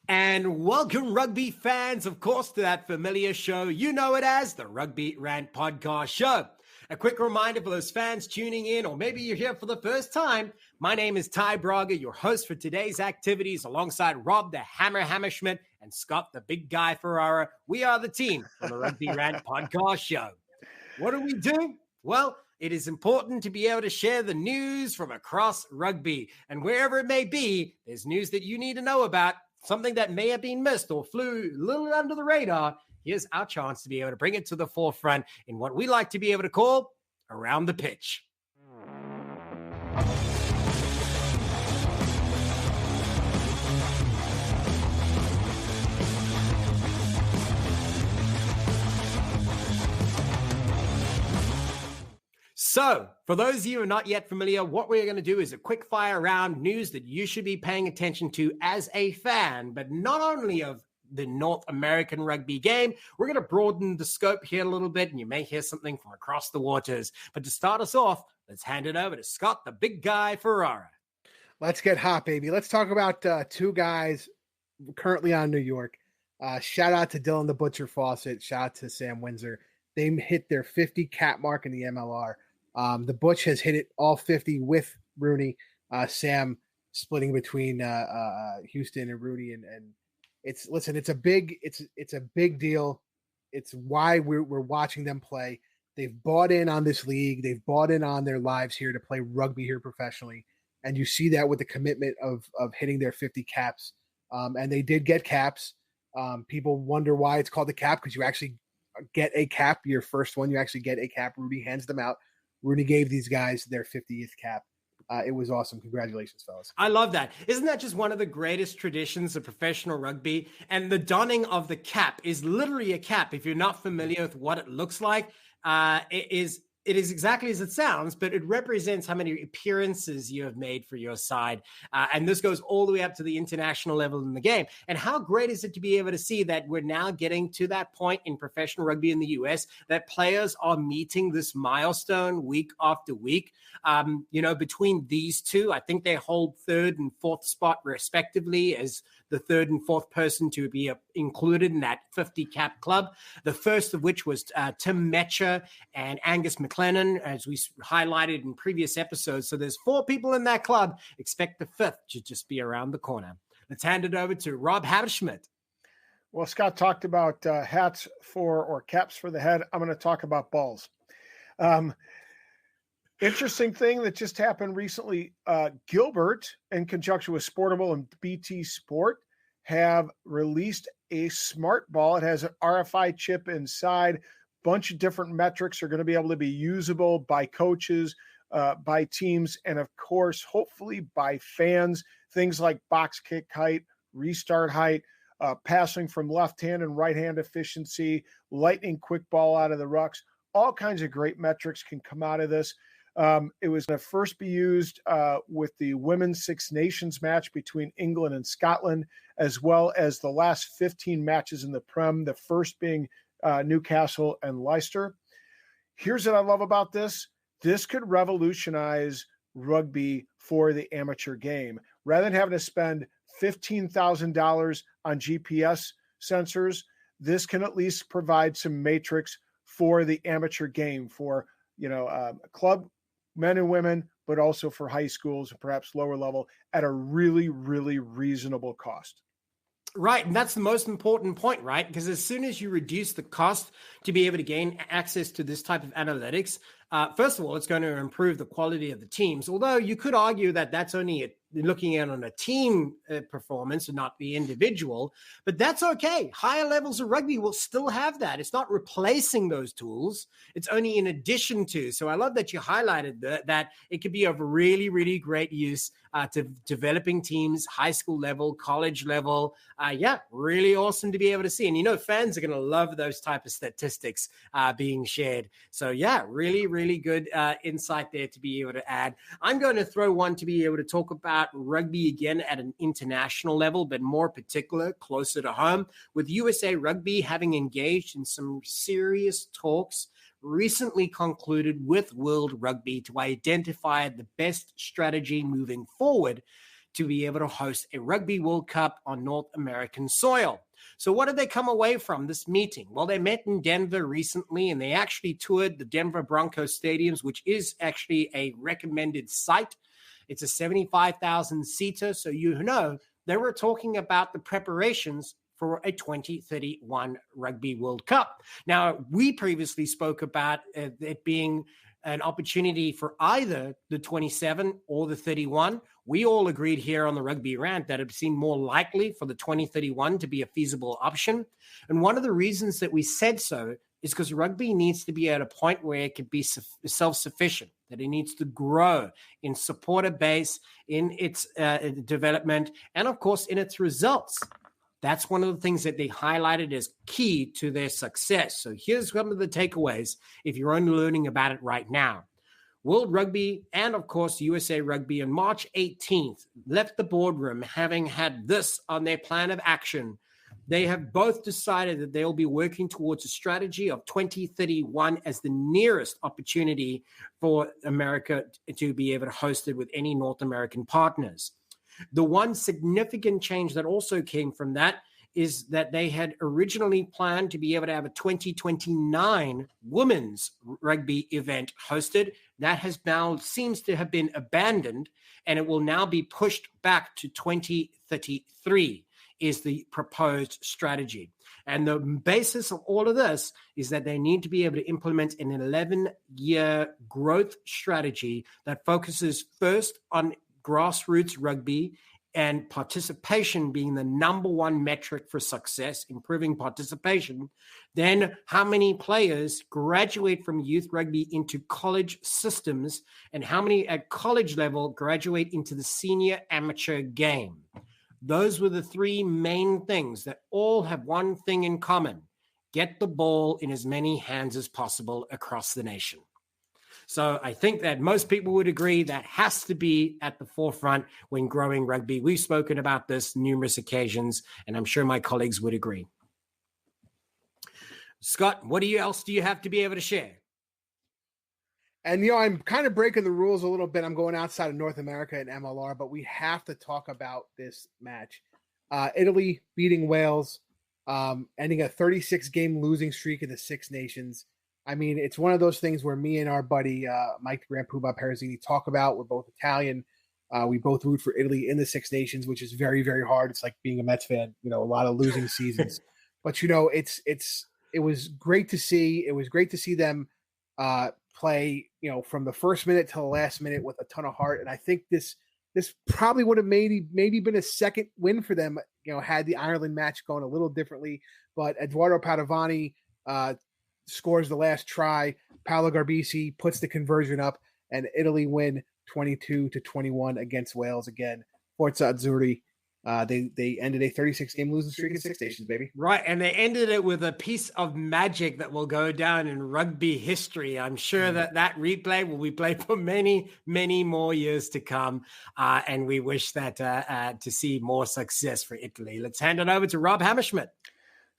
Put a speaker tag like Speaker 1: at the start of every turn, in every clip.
Speaker 1: And welcome, rugby fans, of course, to that familiar show. You know it as the Rugby Rant podcast show. A quick reminder for those fans tuning in, or maybe you're here for the first time. My name is Ty Braga, your host for today's activities, alongside Rob the Hammer Hammerschmidt and Scott the Big Guy Ferrara. We are the team for the Rugby Rant podcast show. What do? Well, it is important to be able to share the news from across rugby. And wherever it may be, there's news that you need to know about. Something that may have been missed or flew a little under the radar. Here's our chance to be able to bring it to the forefront in what we like to be able to call Around the Pitch. So, for those of you who are not yet familiar, what we're going to do is a quick fire round news that you should be paying attention to as a fan, but not only of the North American rugby game. We're going to broaden the scope here a little bit, and you may hear something from across the waters. But to start us off, let's hand it over to Scott, the Big Guy Ferrara.
Speaker 2: Let's get hot, baby. Let's talk about two guys currently on New York. Shout out to Dylan the Butcher Fawcett. Shout out to Sam Windsor. They hit their 50 cap mark in the MLR. The Butch has hit it all 50 with Rooney. Sam splitting between Houston and Rooney, and it's a big deal. It's why we're watching them play. They've bought in on this league. They've bought in on their lives here to play rugby here professionally, and you see that with the commitment of hitting their 50 caps. And they did get caps. People wonder why it's called the cap, because you actually get a cap. Your first one, you actually get a cap. Rooney hands them out. Rooney gave these guys their 50th cap. It was awesome. Congratulations, fellas.
Speaker 1: I love that. Isn't that just one of the greatest traditions of professional rugby? And the donning of the cap is literally a cap. If you're not familiar with what it looks like, it is exactly as it sounds, but it represents how many appearances you have made for your side. And this goes all the way up to the international level in the game. And how great is it to be able to see that we're now getting to that point in professional rugby in the US that players are meeting this milestone week after week. Between these two, I think they hold third and fourth spot respectively as the third and fourth person to be included in that 50 cap club. The first of which was Tim Metcher and Angus McLennan, as we highlighted in previous episodes. So there's 4 people in that club. Expect the 5th to just be around the corner. Let's hand it over to Rob Hammerschmidt.
Speaker 3: Well, Scott talked about hats or caps for the head. I'm going to talk about balls. Interesting thing that just happened recently. Gilbert, in conjunction with Sportable and BT Sport, have released a smart ball. It has an RFI chip inside. Bunch of different metrics are going to be able to be usable by coaches, by teams, and of course, hopefully by fans. Things like box kick height, restart height, passing from left hand and right hand efficiency, lightning quick ball out of the rucks. All kinds of great metrics can come out of this. It was going to first be used with the Women's Six Nations match between England and Scotland, as well as the last 15 matches in the Prem, the first being Newcastle and Leicester. Here's what I love about this. This could revolutionize rugby for the amateur game. Rather than having to spend $15,000 on GPS sensors, this can at least provide some matrix for the amateur game for, club men and women, but also for high schools and perhaps lower level at a really, really reasonable cost.
Speaker 1: Right. And that's the most important point, right? Because as soon as you reduce the cost to be able to gain access to this type of analytics, first of all, it's going to improve the quality of the teams. Although you could argue that that's only looking at on a team performance and not the individual, but that's okay. Higher levels of rugby will still have that. It's not replacing those tools. It's only in addition to. So I love that you highlighted that it could be of really, really great use to developing teams, high school level, college level. Really awesome to be able to see. And, fans are going to love those type of statistics being shared. So really, really good insight there to be able to add. I'm going to throw one to be able to talk about rugby again at an international level, but more particular, closer to home, with USA Rugby having engaged in some serious talks recently concluded with World Rugby to identify the best strategy moving forward to be able to host a Rugby World Cup on North American soil. So what did they come away from this meeting? Well, they met in Denver recently, and they actually toured the Denver Broncos stadiums, which is actually a recommended site. It's a 75,000 seater. So, they were talking about the preparations for a 2031 Rugby World Cup. Now, we previously spoke about it being an opportunity for either the 27 or the 31. We all agreed here on the Rugby Rant that it seemed more likely for the 2031 to be a feasible option. And one of the reasons that we said so is because rugby needs to be at a point where it can be self-sufficient, that it needs to grow in supporter base, in its development, and of course, in its results. That's one of the things that they highlighted as key to their success. So here's some of the takeaways if you're only learning about it right now. World Rugby and, of course, USA Rugby on March 18th left the boardroom having had this on their plan of action. They have both decided that they'll be working towards a strategy of 2031 as the nearest opportunity for America to be able to host it with any North American partners. The one significant change that also came from that is that they had originally planned to be able to have a 2029 women's rugby event hosted. That has now seems to have been abandoned, and it will now be pushed back to 2033 is the proposed strategy. And the basis of all of this is that they need to be able to implement an 11-year growth strategy that focuses first on grassroots rugby and participation being the number one metric for success, improving participation. Then how many players graduate from youth rugby into college systems, and how many at college level graduate into the senior amateur game. Those were the three main things that all have one thing in common: get the ball in as many hands as possible across the nation. So I think that most people would agree that has to be at the forefront when growing rugby. We've spoken about this numerous occasions, and I'm sure my colleagues would agree. Scott, what else do you have to be able to share?
Speaker 2: And, I'm kind of breaking the rules a little bit. I'm going outside of North America and MLR, but we have to talk about this match. Italy beating Wales, ending a 36-game losing streak in the Six Nations. I mean, it's one of those things where me and our buddy, Mike Grandpuba Perazini, talk about. We're both Italian. We both root for Italy in the Six Nations, which is very, very hard. It's like being a Mets fan, a lot of losing seasons. But, it was great to see. It was great to see them play, from the first minute to the last minute with a ton of heart. And I think this probably would have maybe been a second win for them, had the Ireland match gone a little differently. But Eduardo Padovani scores the last try. Paolo Garbisi puts the conversion up, and Italy win 22-21 against Wales again. Forza Azzurri. They ended a 36-game losing streak in Six Nations, baby.
Speaker 1: Right, and they ended it with a piece of magic that will go down in rugby history. I'm sure that replay will be played for many, many more years to come, and we wish that to see more success for Italy. Let's hand it over to Rob Hammerschmidt.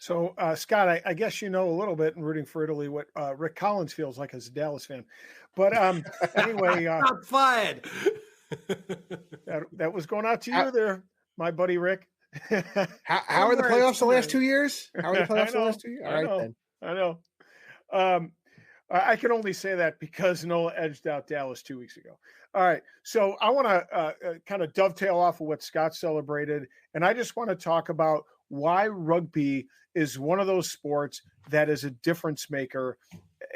Speaker 3: So, Scott, I guess a little bit in rooting for Italy what Rick Collins feels like as a Dallas fan. But anyway.
Speaker 1: Not fired.
Speaker 3: that was going out to you there, my buddy Rick.
Speaker 2: How are the playoffs the last 2 years? How are the playoffs the last 2 years? All right, then.
Speaker 3: I know. I can only say that because Nola edged out Dallas 2 weeks ago. All right. So I want to kind of dovetail off of what Scott celebrated. And I just want to talk about why rugby is one of those sports that is a difference maker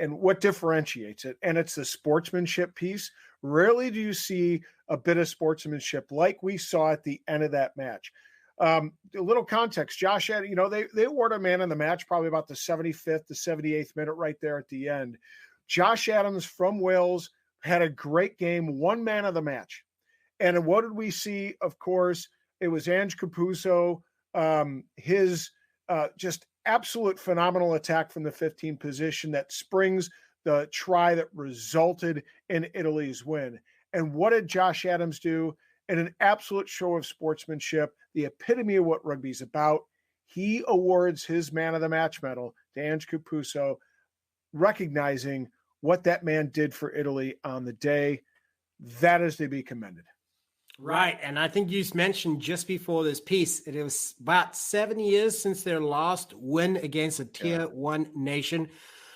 Speaker 3: and what differentiates it. And it's the sportsmanship piece. Rarely do you see a bit of sportsmanship like we saw at the end of that match. A little context, Josh had, they award a man in the match, probably about the 75th to 78th minute right there at the end. Josh Adams from Wales had a great game, one man of the match. And what did we see? Of course, it was Ange Capuso, his just absolute phenomenal attack from the 15 position that springs the try that resulted in Italy's win. And what did Josh Adams do? In an absolute show of sportsmanship, the epitome of what rugby's about, he awards his man of the match medal to Ange Capuso, recognizing what that man did for Italy on the day. That is to be commended.
Speaker 1: Right. And I think you mentioned just before this piece, it was about 7 years since their last win against a tier one nation.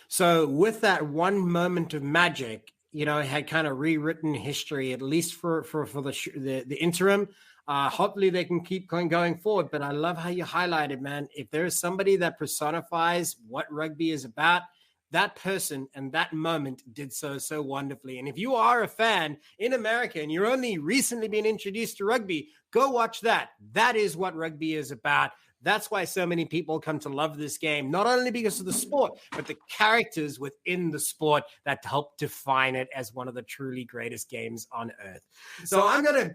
Speaker 1: So with that one moment of magic, it had kind of rewritten history, at least for the interim. Hopefully they can keep going forward. But I love how you highlighted, man, if there is somebody that personifies what rugby is about, that person and that moment did so wonderfully. And if you are a fan in America and you're only recently been introduced to rugby, go watch that. That is what rugby is about. That's why so many people come to love this game, not only because of the sport, but the characters within the sport that help define it as one of the truly greatest games on earth. So I'm going to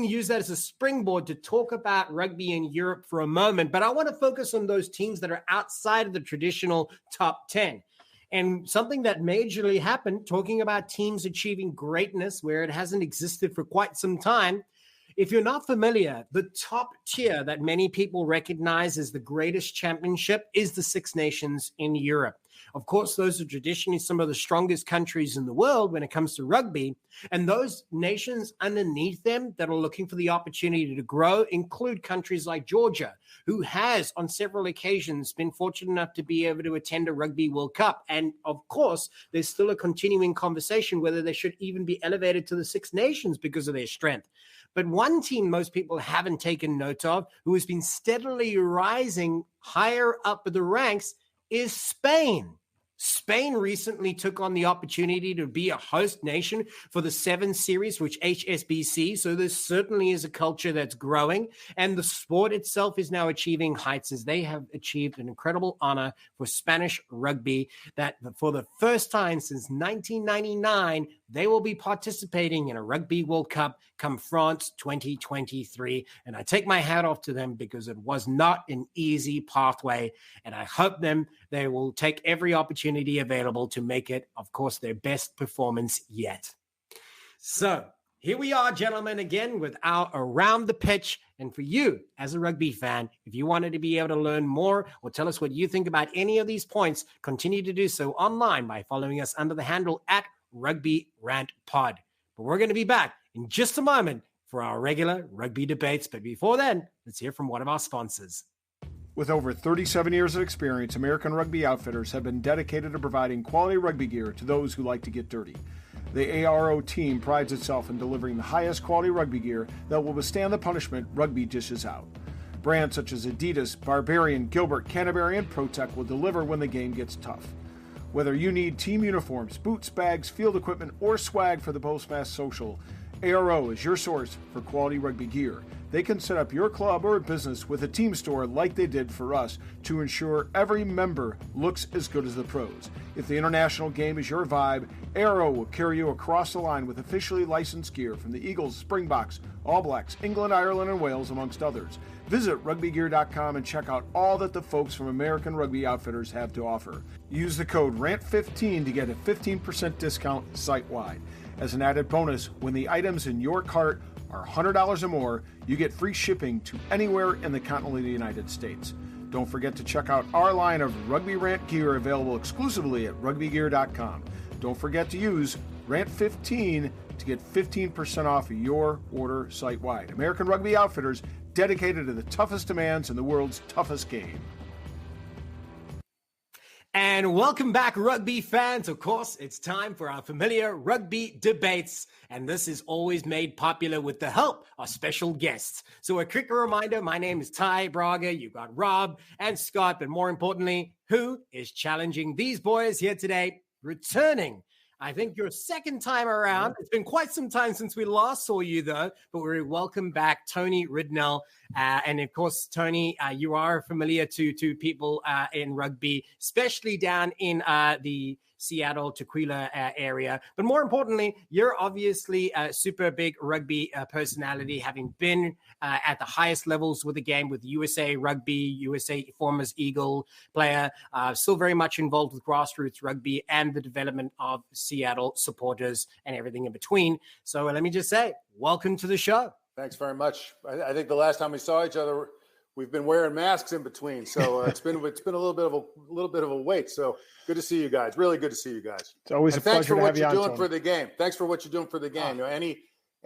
Speaker 1: use that as a springboard to talk about rugby in Europe for a moment, but I want to focus on those teams that are outside of the traditional top 10. And something that majorly happened, talking about teams achieving greatness where it hasn't existed for quite some time. If you're not familiar, the top tier that many people recognize as the greatest championship is the Six Nations in Europe. Of course, those are traditionally some of the strongest countries in the world when it comes to rugby. And those nations underneath them that are looking for the opportunity to grow include countries like Georgia, who has on several occasions been fortunate enough to be able to attend a Rugby World Cup. And of course, there's still a continuing conversation whether they should even be elevated to the Six Nations because of their strength. But one team most people haven't taken note of, who has been steadily rising higher up the ranks, is Spain. Spain recently took on the opportunity to be a host nation for the 7 series, which HSBC. So there certainly is a culture that's growing, and the sport itself is now achieving heights as they have achieved an incredible honor for Spanish rugby that for the first time since 1999, they will be participating in a Rugby World Cup come France 2023. And I take my hat off to them because it was not an easy pathway. And I hope they will take every opportunity available to make it, of course, their best performance yet. So here we are, gentlemen, again with our Around the Pitch. And for you as a rugby fan, if you wanted to be able to learn more or tell us what you think about any of these points, continue to do so online by following us under the handle at Rugby Rant Pod. But we're going to be back in just a moment for our regular rugby debates. But before then, let's hear from one of our sponsors.
Speaker 3: With over 37 years of experience, American Rugby Outfitters have been dedicated to providing quality rugby gear to those who like to get dirty. The ARO team prides itself in delivering the highest quality rugby gear that will withstand the punishment rugby dishes out. Brands such as Adidas, Barbarian, Gilbert, Canterbury, and ProTech will deliver when the game gets tough. Whether you need team uniforms, boots, bags, field equipment, or swag for the Postmaster Social, ARO is your source for quality rugby gear. They can set up your club or business with a team store like they did for us to ensure every member looks as good as the pros. If the international game is your vibe, ARO will carry you across the line with officially licensed gear from the Eagles, Springboks, All Blacks, England, Ireland, and Wales, amongst others. Visit rugbygear.com and check out all that the folks from American Rugby Outfitters have to offer. Use the code RANT15 to get a 15% discount site-wide. As an added bonus, when the items in your cart are $100 or more, you get free shipping to anywhere in the continental United States. Don't forget to check out our line of Rugby Rant gear available exclusively at rugbygear.com. Don't forget to use RANT15 to get 15% off your order site-wide. American Rugby Outfitters, dedicated to the toughest demands in the world's toughest game.
Speaker 1: And welcome back, rugby fans. Of course, it's time for our familiar rugby debates. And this is always made popular with the help of special guests. So a quick reminder, my name is Ty Braga. You've got Rob and Scott. But more importantly, who is challenging these boys here today? Returning, I think your second time around. It's been quite some time since we last saw you, though, but we welcome back Tony Ridnell. And of course, Tony, you are familiar to people in rugby, especially down in the Seattle, Tequila area. But more importantly, you're obviously a super big rugby personality, having been at the highest levels with the game with USA Rugby, USA former Eagle player, still very much involved with grassroots rugby and the development of Seattle supporters and everything in between. So let me just say, welcome to the show.
Speaker 4: Thanks very much. I think the last time we saw each other, we've been wearing masks in between, so it's been a little bit of a wait. So good to see you guys. Really good to see you guys.
Speaker 3: It's always a pleasure to have you on.
Speaker 4: Thanks for what you're doing for the game. Thanks for what you're doing for the game.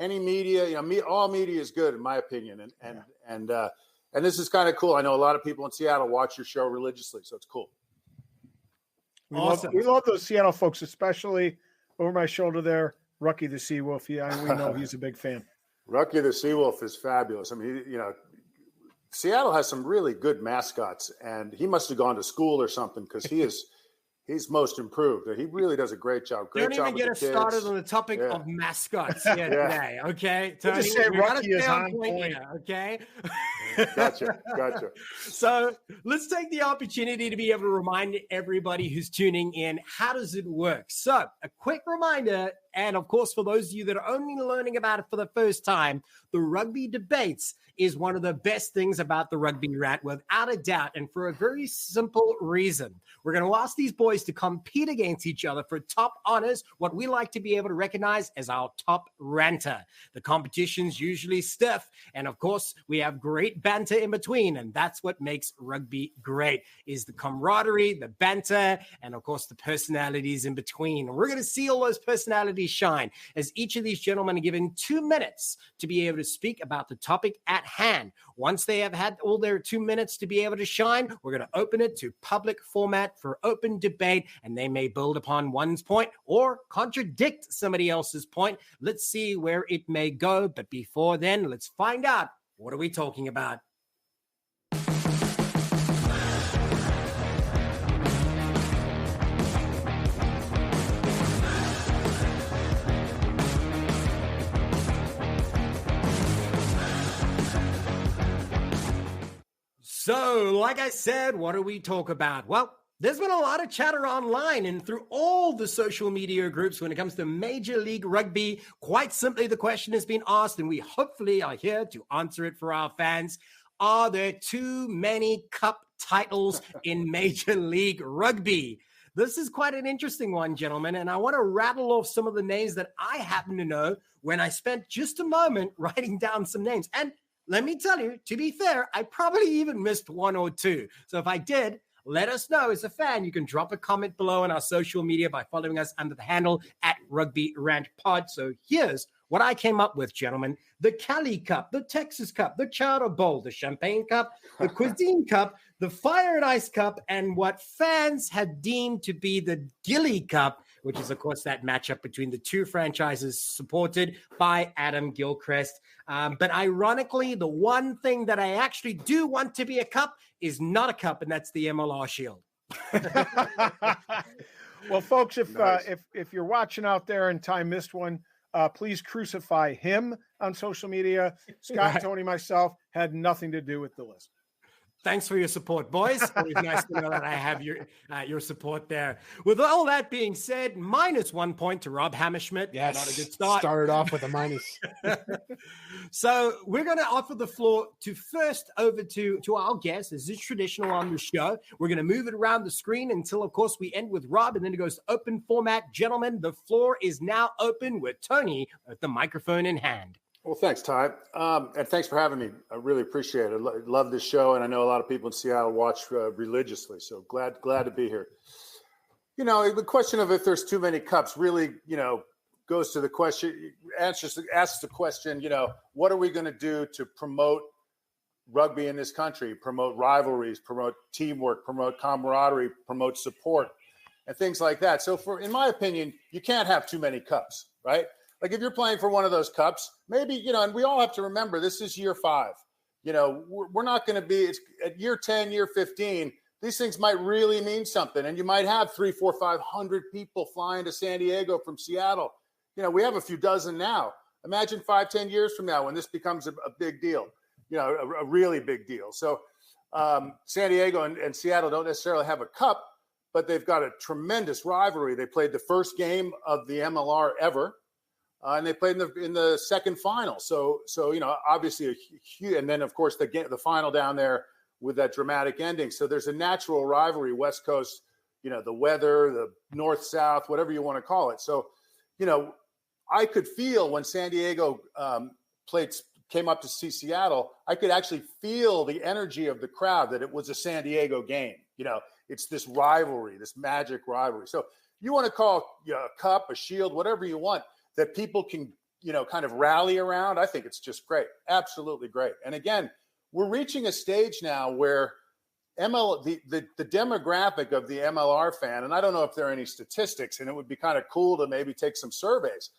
Speaker 4: any media, all media is good in my opinion. And this is kind of cool. I know a lot of people in Seattle watch your show religiously, so it's cool.
Speaker 3: We love those Seattle folks, especially over my shoulder there, Rucky the Seawolf. Yeah, we know he's a big fan.
Speaker 4: Rucky the Seawolf is fabulous. I mean, Seattle has some really good mascots, and he must have gone to school or something because he's most improved. He really does a great job.
Speaker 1: Don't even get us started on the topic of mascots here today, okay?
Speaker 3: Tony, just say Rucky is on point
Speaker 1: here, okay?
Speaker 4: Gotcha.
Speaker 1: So let's take the opportunity to be able to remind everybody who's tuning in, how does it work? So a quick reminder, and of course, for those of you that are only learning about it for the first time, the Rugby Debates is one of the best things about the Rugby Rant, without a doubt, and for a very simple reason. We're going to ask these boys to compete against each other for top honors, what we like to be able to recognize as our top ranter. The competition's usually stiff, and of course, we have great banter in between, and that's what makes rugby great, is the camaraderie, the banter, and of course, the personalities in between. And we're going to see all those personalities shine as each of these gentlemen are given 2 minutes to be able to speak about the topic at hand. Once they have had all their 2 minutes to be able to shine, we're going to open it to public format for open debate, and they may build upon one's point or contradict somebody else's point. Let's see where it may go. But before then, let's find out, what are we talking about? So, like I said, what do we talk about? Well, there's been a lot of chatter online and through all the social media groups when it comes to Major League Rugby. Quite simply, the question has been asked, and we hopefully are here to answer it for our fans. Are there too many cup titles in Major League Rugby? This is quite an interesting one, gentlemen, and I want to rattle off some of the names that I happen to know when I spent just a moment writing down some names. And let me tell you, to be fair, I probably even missed one or two. So if I did, let us know as a fan. You can drop a comment below on our social media by following us under the handle at Rugby Rant Pod. So here's what I came up with, gentlemen. The Cali Cup, the Texas Cup, the Chowder Bowl, the Champagne Cup, the Cuisine Cup, the Fire and Ice Cup, and what fans had deemed to be the Gilly Cup, which is, of course, that matchup between the two franchises supported by Adam Gilchrist. But ironically, the one thing that I actually do want to be a cup is not a cup, and that's the MLR Shield.
Speaker 3: Well, folks, if you're watching out there and Ty missed one, please crucify him on social media. Scott, right. Tony, myself had nothing to do with the list.
Speaker 1: Thanks for your support, boys. Always nice to know that I have your support there. With all that being said, -1 point to Rob Hammerschmidt.
Speaker 2: Yes,
Speaker 1: not a good start.
Speaker 2: Started off with a minus.
Speaker 1: So we're going to offer the floor over to our guest, as is traditional on the show. We're going to move it around the screen until, of course, we end with Rob, and then it goes to open format. Gentlemen, the floor is now open with Tony with the microphone in hand.
Speaker 4: Well, thanks, Ty. And thanks for having me. I really appreciate it. I love this show, and I know a lot of people in Seattle watch religiously, so glad to be here. The question of if there's too many cups really, goes to the question, asks the question, what are we going to do to promote rugby in this country, promote rivalries, promote teamwork, promote camaraderie, promote support, and things like that. So in my opinion, you can't have too many cups, right? Like if you're playing for one of those cups, maybe, and we all have to remember this is year 5. We're not going to be, it's at year 10, year 15, these things might really mean something. And you might have 300, 400, 500 people flying to San Diego from Seattle. We have a few dozen now. Imagine 5, 10 years from now when this becomes a big deal, a really big deal. So San Diego and Seattle don't necessarily have a cup, but they've got a tremendous rivalry. They played the first game of the MLR ever. And they played in the second final. So obviously a huge, and then of course the final down there with that dramatic ending. So there's a natural rivalry, West Coast, the weather, the North South, whatever you want to call it. So, I could feel when San Diego came up to see Seattle, I could actually feel the energy of the crowd that it was a San Diego game. It's this rivalry, this magic rivalry. So you want to call a cup, a shield, whatever you want, that people can kind of rally around, I think it's just great. Absolutely great. And again, we're reaching a stage now where the demographic of the MLR fan, and I don't know if there are any statistics, and it would be kind of cool to maybe take some surveys,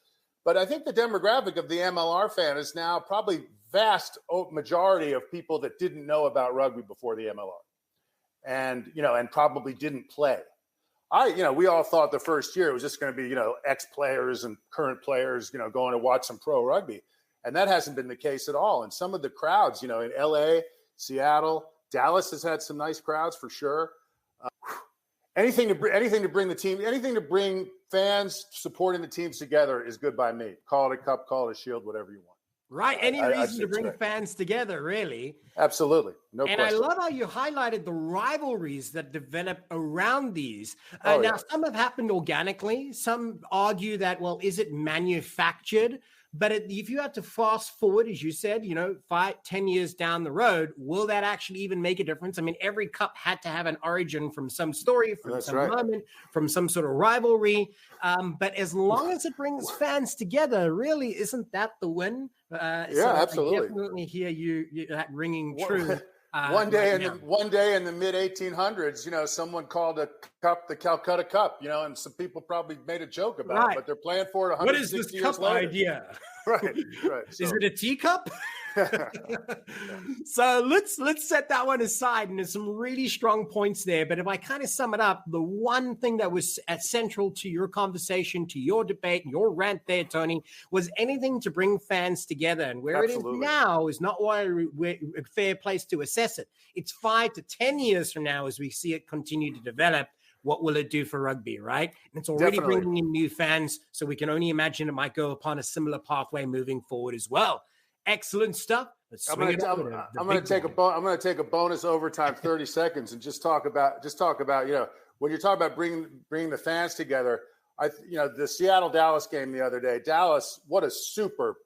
Speaker 4: but I think the demographic of the MLR fan is now probably vast majority of people that didn't know about rugby before the MLR, and probably didn't play. We all thought the first year it was just going to be, ex-players and current players, going to watch some pro rugby. And that hasn't been the case at all. And some of the crowds, in LA, Seattle, Dallas has had some nice crowds for sure. Anything to bring fans supporting the teams together is good by me. Call it a cup, call it a shield, whatever you want.
Speaker 1: Right. Any reason to bring fans together, really.
Speaker 4: Absolutely. No
Speaker 1: question. And I love how you highlighted the rivalries that develop around these. Now, some have happened organically. Some argue that, well, is it manufactured? But if you had to fast forward, as you said, 5-10 years down the road, will that actually even make a difference? I mean, every cup had to have an origin from some story, from moment, from some sort of rivalry. But as long as it brings fans together, really, isn't that the win?
Speaker 4: Absolutely.
Speaker 1: I definitely hear you that ringing true.
Speaker 4: One day in the mid 1800s, someone called a cup the Calcutta Cup, and some people probably made a joke about it, but they're playing for it 160 years later.
Speaker 1: What is this cup idea?
Speaker 4: Right. So.
Speaker 1: Is it a teacup? So let's set that one aside, and there's some really strong points there. But if I kind of sum it up, the one thing that was central to your conversation, to your debate, your rant there, Tony, was anything to bring fans together. And where
Speaker 4: Absolutely.
Speaker 1: it is now is not a fair place to assess it. It's 5 to 10 years from now as we see it continue to develop. What will it do for rugby, right? And it's already bringing in new fans, so we can only imagine it might go upon a similar pathway moving forward as well. Excellent stuff.
Speaker 4: I'm going to take a bonus overtime 30 seconds and just talk about when you're talking about bringing the fans together. The Seattle Dallas game the other day. Dallas, what a super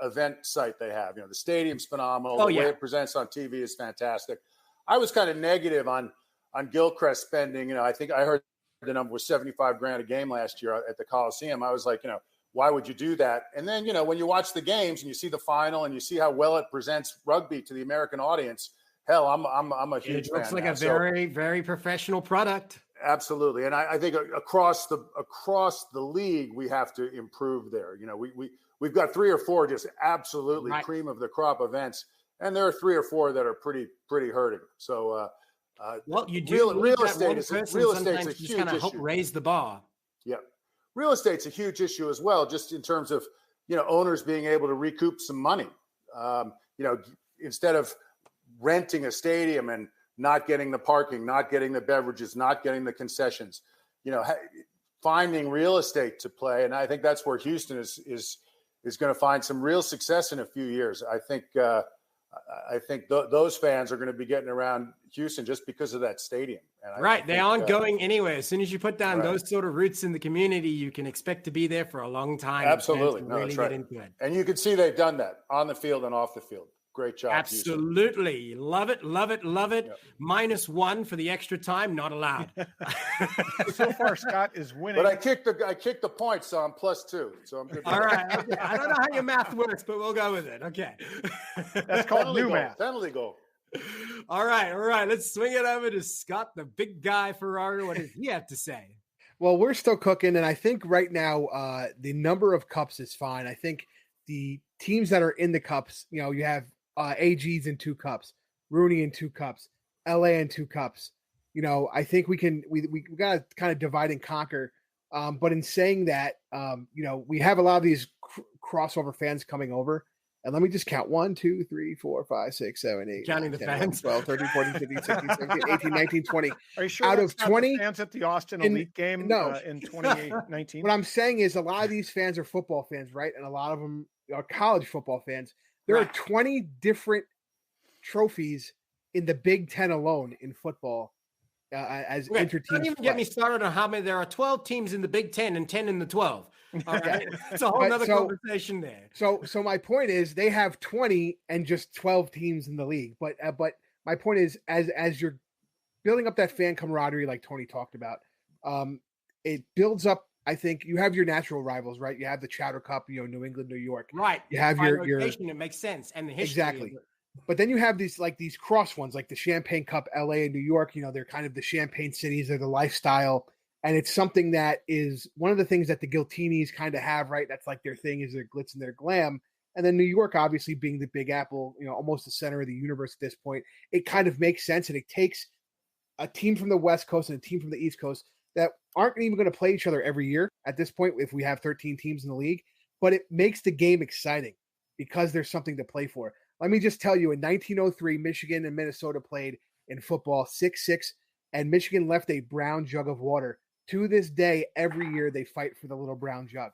Speaker 4: event site they have. The stadium's phenomenal. The way it presents on TV is fantastic. I was kind of negative on Gilchrist spending. I think I heard the number was $75,000 a game last year at the Coliseum. I was like, why would you do that? And then, when you watch the games and you see the final and you see how well it presents rugby to the American audience, hell, I'm a huge fan.
Speaker 1: It looks like a very, very professional product.
Speaker 4: Absolutely. And I think across the league, we have to improve there. We've got 3 or 4 just absolutely cream of the crop events. And there are 3 or 4 that are pretty hurting. So,
Speaker 1: you do
Speaker 4: real estate is a huge
Speaker 1: kind of help
Speaker 4: issue.
Speaker 1: Raise the bar.
Speaker 4: Yeah. Real estate's a huge issue as well, just in terms of, owners being able to recoup some money. Instead of renting a stadium and not getting the parking, not getting the beverages, not getting the concessions, finding real estate to play. And I think that's where Houston is going to find some real success in a few years. I think those fans are going to be getting around Houston just because of that stadium. And
Speaker 1: they aren't going anywhere. As soon as you put down those sort of roots in the community, you can expect to be there for a long time.
Speaker 4: Absolutely. That's right. And you can see they've done that on the field and off the field. Great job.
Speaker 1: Absolutely.
Speaker 4: Houston.
Speaker 1: Love it. Yep. -1 for the extra time. Not allowed.
Speaker 3: So far, Scott is winning.
Speaker 4: But I kicked the point, so I'm +2. So I'm good.
Speaker 1: All right. Okay. I don't know how your math works, but we'll go with it. Okay.
Speaker 3: That's called new math.
Speaker 4: Penalty goal.
Speaker 1: All right. Let's swing it over to Scott, the big guy Ferrari. What does he have to say?
Speaker 2: Well, we're still cooking, and I think right now the number of cups is fine. I think the teams that are in the cups, you have AGs in 2 cups, Rooney in 2 cups, LA in 2 cups. I think we got to kind of divide and conquer. But in saying that, we have a lot of these crossover fans coming over. And let me just count 1, 2, 3, 4, 5, 6, 7, 8,
Speaker 1: counting
Speaker 2: 9,
Speaker 1: the
Speaker 2: 10,
Speaker 1: fans.
Speaker 2: 11, 12, 13, 14, 15, 16, 17, 18, 19, 20.
Speaker 3: Are you sure
Speaker 2: out of 20
Speaker 3: fans at the Austin Elite game in 2019?
Speaker 2: What I'm saying is a lot of these fans are football fans, right? And a lot of them are college football fans. There are 20 different trophies in the Big Ten alone in football as inter-team.
Speaker 1: Don't even get me started on how many. There are 12 teams in the Big Ten and 10 in the 12. All right. It's a whole other conversation there.
Speaker 2: So my point is they have 20 and just 12 teams in the league. But my point is as you're building up that fan camaraderie like Tony talked about, it builds up I think you have your natural rivals, right? You have the Chowder Cup, New England, New York.
Speaker 1: Right.
Speaker 2: You have
Speaker 1: By
Speaker 2: your
Speaker 1: location, it makes sense, and the history.
Speaker 2: exactly. But then you have these cross ones, like the Champagne Cup, LA and New York. They're kind of the champagne cities, they're the lifestyle, and it's something that is one of the things that the Giltinis kind of have, right? That's like their thing, is their glitz and their glam. And then New York, obviously being the Big Apple, almost the center of the universe at this point, it kind of makes sense, and it takes a team from the West Coast and a team from the East Coast that aren't even going to play each other every year at this point if we have 13 teams in the league, but it makes the game exciting because there's something to play for. Let me just tell you, in 1903, Michigan and Minnesota played in football 6-6, and Michigan left a brown jug of water. To this day, every year they fight for the little brown jug.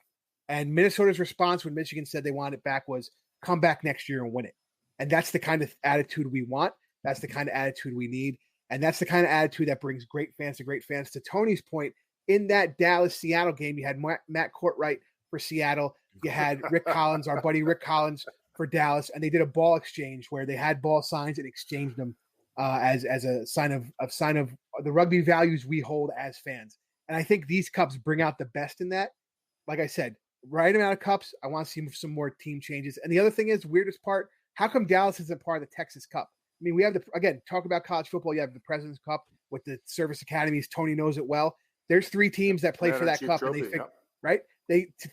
Speaker 2: And Minnesota's response when Michigan said they wanted it back was, come back next year and win it. And that's the kind of attitude we want. That's the kind of attitude we need. And that's the kind of attitude that brings great fans to great fans. To Tony's point, in that Dallas-Seattle game, you had Matt Courtwright for Seattle. You had Rick Collins, our buddy Rick Collins, for Dallas, and they did a ball exchange where they had ball signs and exchanged them as a sign of the rugby values we hold as fans. And I think these cups bring out the best in that. Like I said, right amount of cups. I want to see some more team changes. And the other thing is, weirdest part, how come Dallas isn't part of the Texas Cup? I mean, we have talk about college football. You have the President's Cup with the service academies. Tony knows it well. There's 3 teams that play for that cup, and right?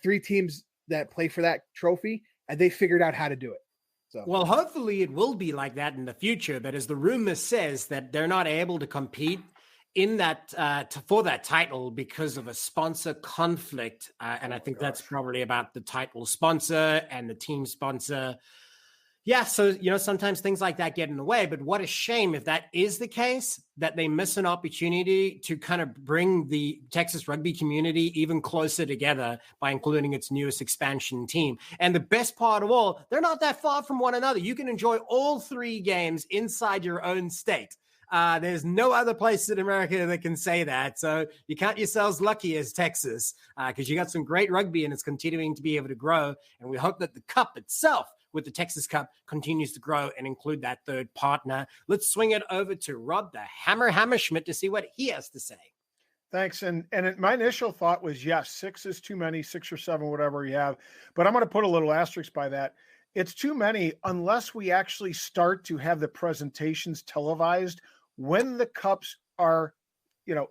Speaker 2: Three teams that play for that trophy, and they figured out how to do it. So,
Speaker 1: well, hopefully it will be like that in the future. But as the rumor says, that they're not able to compete in that for that title because of a sponsor conflict, and I think that's probably about the title sponsor and the team sponsor. Yeah, so, sometimes things like that get in the way, but what a shame if that is the case, that they miss an opportunity to kind of bring the Texas rugby community even closer together by including its newest expansion team. And the best part of all, they're not that far from one another. You can enjoy all 3 games inside your own state. There's no other place in America that can say that. So you count yourselves lucky as Texas, because you got some great rugby and it's continuing to be able to grow. And we hope that the cup itself, with the Texas Cup, continues to grow and include that third partner. Let's swing it over to Rob, the Hammerschmidt, to see what he has to say.
Speaker 3: Thanks. And my initial thought was, yes, 6 is too many, 6 or 7, whatever you have. But I'm going to put a little asterisk by that. It's too many unless we actually start to have the presentations televised when the cups are,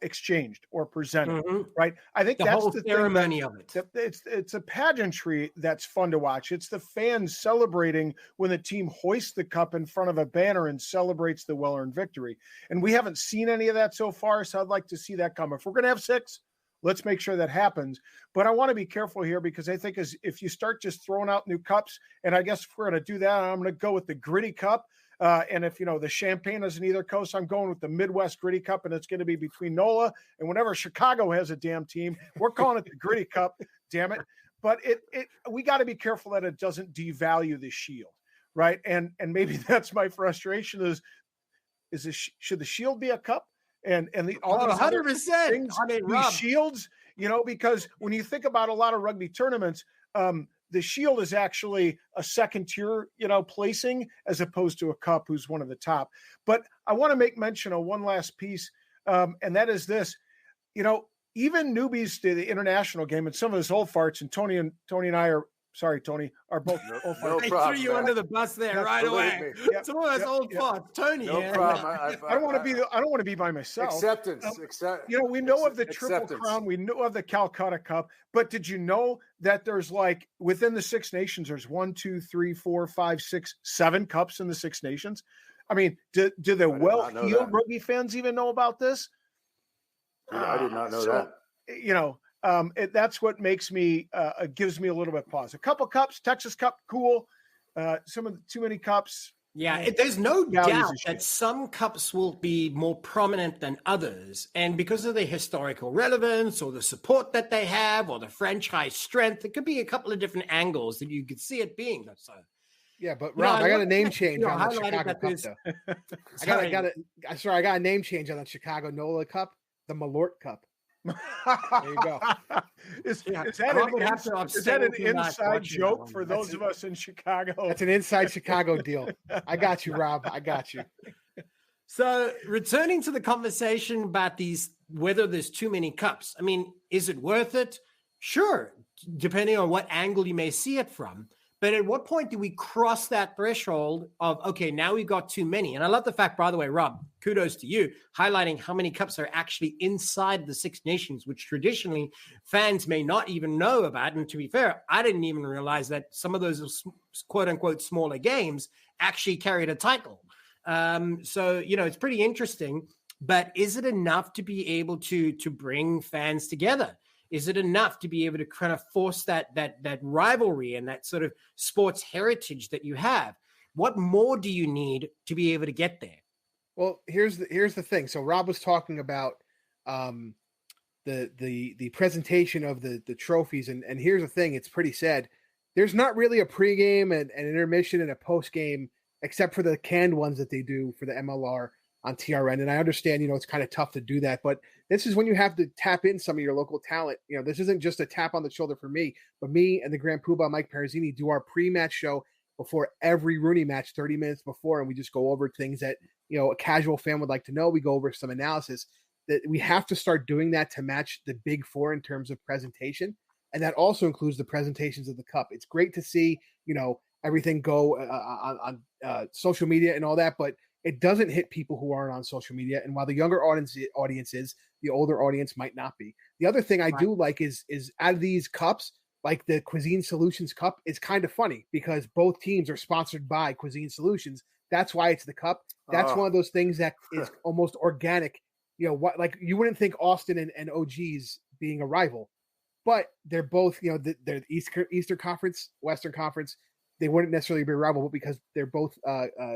Speaker 3: exchanged or presented, right? I think that's
Speaker 1: whole
Speaker 3: the
Speaker 1: ceremony
Speaker 3: thing
Speaker 1: of it.
Speaker 3: It's a pageantry that's fun to watch. It's the fans celebrating when the team hoists the cup in front of a banner and celebrates the well-earned victory. And we haven't seen any of that so far, so I'd like to see that come. If we're going to have 6, let's make sure that happens. But I want to be careful here, because I think if you start just throwing out new cups, and I guess if we're going to do that, I'm going to go with the Gritty Cup. And if, the Champagne is in either coast, I'm going with the Midwest Gritty Cup, and it's going to be between NOLA and whenever Chicago has a damn team, we're calling it the Gritty Cup, damn it. But we got to be careful that it doesn't devalue the Shield, right? And maybe that's my frustration should the Shield be a cup? And all these
Speaker 1: 100%.
Speaker 3: things, these shields, because when you think about a lot of rugby tournaments, the Shield is actually a second tier, placing, as opposed to a cup, who's one of the top. But I want to make mention of one last piece, and that is this. Even newbies to the international game, and some of us old farts, and Tony and I are. Sorry, Tony, are both old farts.
Speaker 1: I threw you under the bus there right away. Some of us old farts, Tony.
Speaker 4: No problem.
Speaker 3: I don't want to be by myself.
Speaker 4: Acceptance.
Speaker 3: We know of the Triple Crown, we know of the Calcutta Cup, but did you know that there's within the 6 Nations, there's 1, 2, 3, 4, 5, 6, 7 cups in the 6 Nations? I mean, do the well-heeled rugby fans even know about this?
Speaker 4: I did not know that.
Speaker 3: That's what makes me gives me a little bit of pause. A couple cups, Texas Cup, cool. Some of the too many cups.
Speaker 1: Yeah, there's no doubt that some cups will be more prominent than others. And because of the historical relevance or the support that they have or the franchise strength, it could be a couple of different angles that you could see it being. So,
Speaker 2: yeah, but Rob, I got a name change on the Chicago Cup, though. I got a name change on the Chicago NOLA Cup, the Malort Cup. There you go.
Speaker 3: Is that an inside joke for those of us in Chicago?
Speaker 2: That's an inside Chicago deal. I got you, Rob. I got you.
Speaker 1: So returning to the conversation about whether there's too many cups. I mean, is it worth it? Sure, depending on what angle you may see it from. But at what point do we cross that threshold of, okay, now we got too many? And I love the fact, by the way, Rob, kudos to you, highlighting how many cups are actually inside the Six Nations, which traditionally fans may not even know about. And to be fair, I didn't even realize that some of those quote unquote smaller games actually carried a title. So, it's pretty interesting. But is it enough to be able to bring fans together? Is it enough to be able to kind of force that rivalry and that sort of sports heritage that you have? What more do you need to be able to get there?
Speaker 2: Well, here's the thing. So Rob was talking about the presentation of the trophies, and here's the thing. It's pretty sad. There's not really a pregame and an intermission and a postgame, except for the canned ones that they do for the MLR on TRN. And I understand, it's kind of tough to do that, but this is when you have to tap in some of your local talent. This isn't just a tap on the shoulder for me, but me and the Grand Poobah, Mike Parazzini, do our pre-match show before every Rooney match, 30 minutes before, and we just go over things that, a casual fan would like to know. We go over some analysis. That we have to start doing that to match the big four in terms of presentation. And that also includes the presentations of the cup. It's great to see, everything go on social media and all that, but it doesn't hit people who aren't on social media. And while the younger audience is, the older audience might not be. The other thing I do like is out of these cups, like the Cuisine Solutions Cup, is kind of funny because both teams are sponsored by Cuisine Solutions. That's why it's the cup. That's one of those things that is almost organic. Like you wouldn't think Austin and OGs being a rival, but they're both, they're Eastern Conference, Western Conference. They wouldn't necessarily be a rival, but because they're both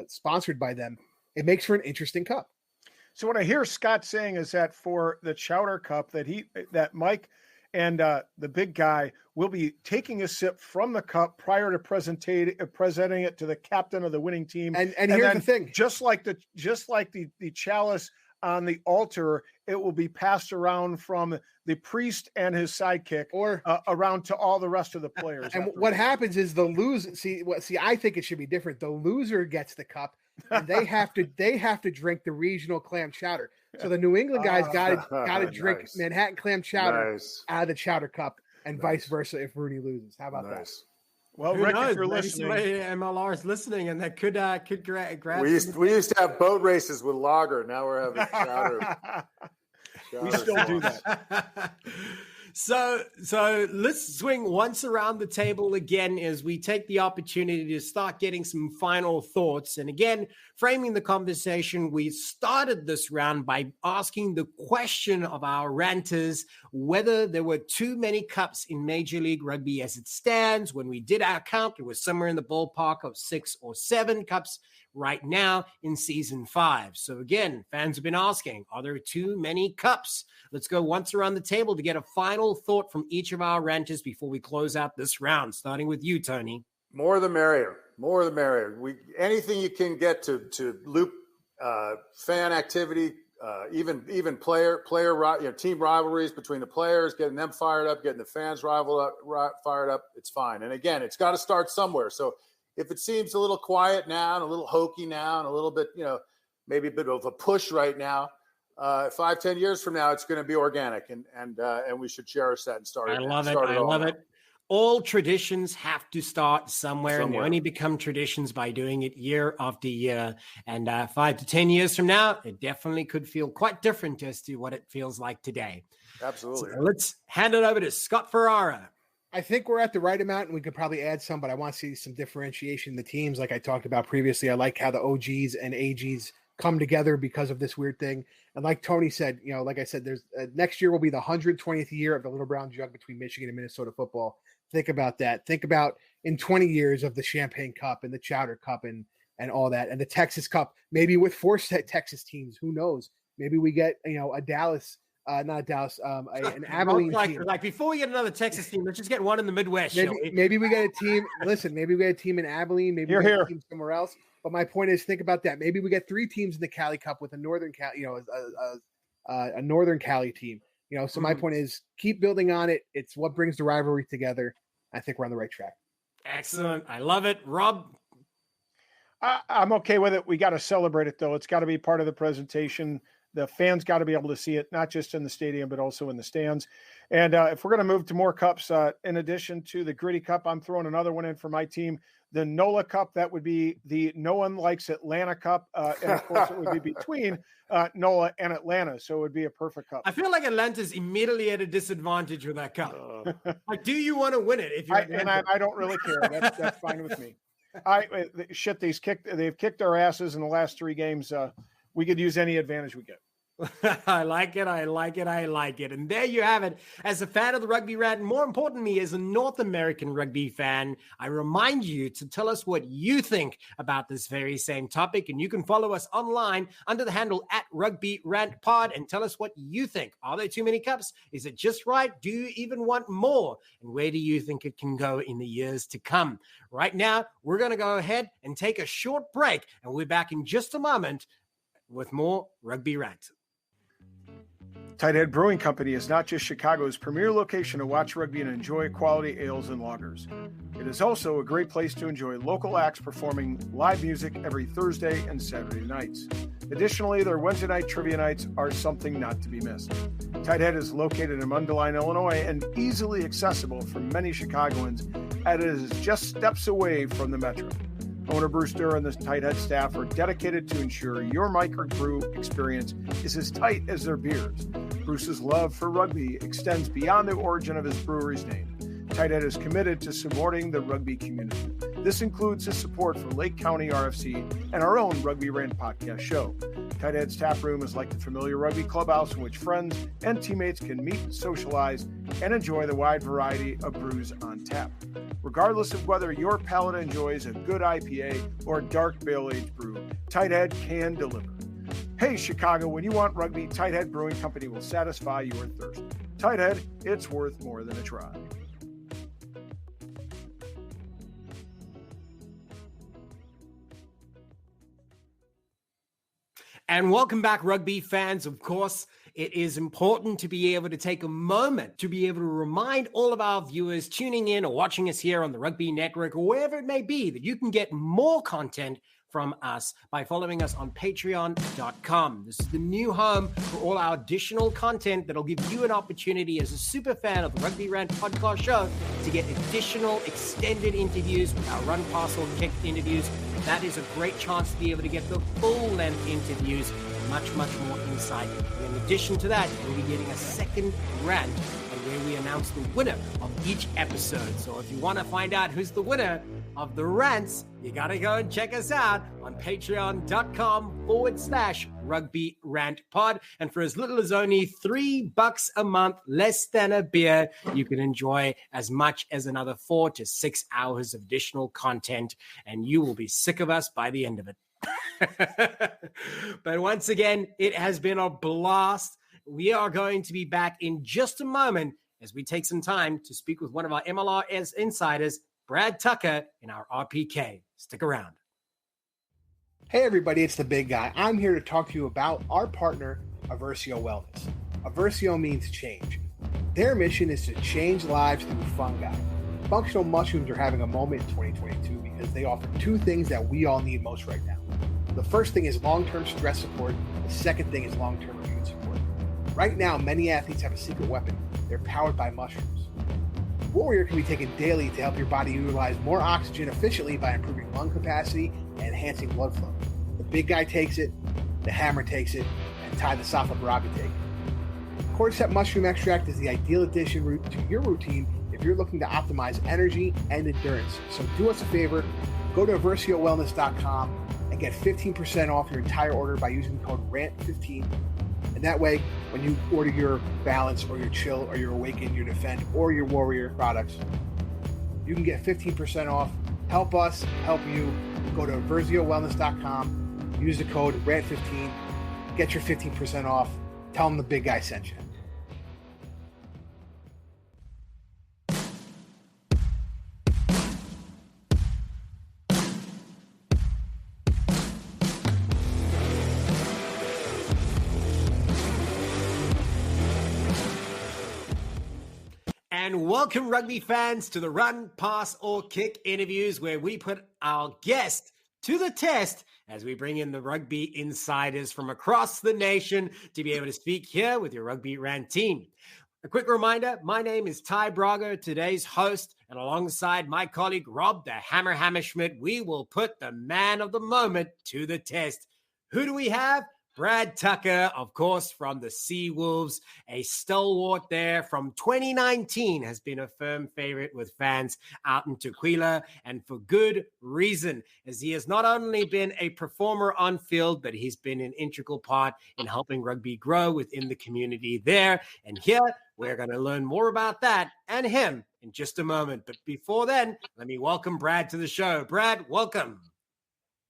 Speaker 2: sponsored by them, it makes for an interesting cup.
Speaker 3: So what I hear Scott saying is that for the Chowder Cup, that Mike and the big guy will be taking a sip from the cup prior to presenting it to the captain of the winning team.
Speaker 2: And here's the thing:
Speaker 3: just like the chalice on the altar, it will be passed around from the priest and his sidekick, or around to all the rest of the players.
Speaker 2: And what happens is the loser. See, I think it should be different. The loser gets the cup, and they have to drink the regional clam chowder. So the New England guys got to drink Manhattan clam chowder out of the Chowder Cup, and vice versa if Rooney loses. How about that?
Speaker 3: Well,
Speaker 1: who
Speaker 3: Rick,
Speaker 1: knows?
Speaker 3: if you're
Speaker 1: Maybe
Speaker 3: listening,
Speaker 1: MLR is listening, and that could grab.
Speaker 4: We used to have boat races with lager. Now we're having chowder.
Speaker 3: We still do that.
Speaker 1: So let's swing once around the table again as we take the opportunity to start getting some final thoughts. And again, framing the conversation, we started this round by asking the question of our ranters whether there were too many cups in Major League Rugby as it stands. When we did our count, it was somewhere in the ballpark of 6 or 7 cups right now in season 5. So again, fans have been asking, are there too many cups? Let's go once around the table to get a final thought from each of our ranters before we close out this round, starting with you, Tony.
Speaker 4: More the merrier. More the merrier. Anything you can get to loop fan activity, even player team rivalries between the players, getting them fired up, getting the fans fired up. It's fine. And again, it's got to start somewhere. So if it seems a little quiet now and a little hokey now and a little bit, maybe a bit of a push right now, 5-10 years from now, it's going to be organic, and we should cherish that and start.
Speaker 1: I love it. All traditions have to start somewhere, and they only become traditions by doing it year after year. And 5 to 10 years from now, it definitely could feel quite different as to what it feels like today.
Speaker 4: Absolutely.
Speaker 1: So let's hand it over to Scott Ferrara.
Speaker 2: I think we're at the right amount, and we could probably add some, but I want to see some differentiation in the teams like I talked about previously. I like how the OGs and AGs come together because of this weird thing. And like Tony said, like I said, there's next year will be the 120th year of the Little Brown Jug between Michigan and Minnesota football. Think about that. Think about in 20 years of the Champagne Cup and the Chowder Cup and all that, and the Texas Cup, maybe with 4 Texas teams. Who knows? Maybe we get, a Dallas, not a Dallas, an Abilene team.
Speaker 1: Like before we get another Texas team, let's just get one in the Midwest.
Speaker 2: Maybe we get a team. Listen, maybe we get a team in Abilene. Maybe we get a team somewhere else. But my point is, think about that. Maybe we get 3 teams in the Cali Cup with a Northern Cali, a Northern Cali team. So my point is, keep building on it. It's what brings the rivalry together. I think we're on the right track.
Speaker 1: Excellent. I love it. Rob?
Speaker 3: I'm okay with it. We got to celebrate it, though. It's got to be part of the presentation. the fans got to be able to see it, not just in the stadium, but also in the stands. And if we're going to move to more cups, in addition to the Gritty Cup, I'm throwing another one in for my team, the NOLA Cup. That would be the No One Likes Atlanta Cup. And of course, it would be between NOLA and Atlanta. So it would be a perfect cup.
Speaker 1: I feel like Atlanta's immediately at a disadvantage with that cup. Like, do you want to win it? If
Speaker 3: I don't really care. That's fine with me. They've kicked our asses in the last 3 games. We could use any advantage we get.
Speaker 1: I like it. I like it. I like it. And there you have it. As a fan of the Rugby Rant, and more importantly, as a North American rugby fan, I remind you to tell us what you think about this very same topic. And you can follow us online under the handle at Rugby Rant Pod and tell us what you think. Are there too many cups? Is it just right? Do you even want more? And where do you think it can go in the years to come? Right now, we're going to go ahead and take a short break, and we'll be back in just a moment with more Rugby Rant.
Speaker 3: Tighthead Brewing Company is not just Chicago's premier location to watch rugby and enjoy quality ales and lagers. It is also a great place to enjoy local acts performing live music every Thursday and Saturday nights. Additionally, their Wednesday night trivia nights are something not to be missed. Tighthead is located in Mundelein, Illinois, and easily accessible for many Chicagoans, as it is just steps away from the metro. Owner Bruce Durr and the Tighthead staff are dedicated to ensure your microbrew experience is as tight as their beers. Bruce's love for rugby extends beyond the origin of his brewery's name. Tighthead is committed to supporting the rugby community. This includes his support for Lake County RFC and our own Rugby Rant podcast show. Tighthead's tap room is like the familiar rugby clubhouse in which friends and teammates can meet, socialize, and enjoy the wide variety of brews on tap. Regardless of whether your palate enjoys a good IPA or dark barrel-aged brew, Tighthead can deliver. Hey, Chicago, when you want rugby, Tighthead Brewing Company will satisfy your thirst. Tighthead, it's worth more than a try.
Speaker 1: And welcome back, rugby fans. Of course, it is important to be able to take a moment to be able to remind all of our viewers tuning in or watching us here on the Rugby Network or wherever it may be that you can get more content from us by following us on patreon.com. This is the new home for all our additional content that'll give you an opportunity as a super fan of the Rugby Rant podcast show to get additional extended interviews with our run, pass, or kick interviews. That is a great chance to be able to get the full-length interviews, much more insight. And in addition to that, you'll be getting a second rant where we announce the winner of each episode. So if you want to find out who's the winner of the rants, you got to go and check us out on patreon.com/Rugby Rant Pod. And for as little as only $3 a month, less than a beer, you can enjoy as much as another 4 to 6 hours of additional content, and you will be sick of us by the end of it. But once again, it has been a blast. We are going to be back in just a moment as we take some time to speak with one of our MLR insiders, Brad Tucker, in our RPK. Stick around.
Speaker 2: Hey everybody, it's the big guy. I'm here to talk to you about our partner, Aversio Wellness. Aversio means change. Their mission is to change lives through fungi. Functional mushrooms are having a moment in 2022 because they offer 2 things that we all need most right now. The first thing is long-term stress support. The second thing is long-term immune support. Right now, many athletes have a secret weapon. They're powered by mushrooms. Warrior can be taken daily to help your body utilize more oxygen efficiently by improving lung capacity and enhancing blood flow. The big guy takes it, the hammer takes it, and Ty the Safa Barabi take it. Cordyceps mushroom extract is the ideal addition to your routine if you're looking to optimize energy and endurance. So do us a favor, go to AversioWellness.com and get 15% off your entire order by using the code RANT15. And that way, when you order your Balance or your Chill or your Awaken, your Defend, or your Warrior products, you can get 15% off. Help us, help you. Go to AversioWellness.com, use the code RANT15, get your 15% off. Tell them the big guy sent you.
Speaker 1: And welcome, rugby fans, to the Run, Pass, or Kick interviews, where we put our guest to the test as we bring in the rugby insiders from across the nation to be able to speak here with your Rugby Rant team. A quick reminder, my name is Ty Braga, today's host, and alongside my colleague Rob the Hammer Hammerschmidt, we will put the man of the moment to the test. Who do we have? Brad Tucker, of course, from the Seawolves, a stalwart there from 2019, has been a firm favorite with fans out in Tequila, and for good reason, as he has not only been a performer on field, but he's been an integral part in helping rugby grow within the community there. And here, we're going to learn more about that and him in just a moment. But before then, let me welcome Brad to the show. Brad, welcome.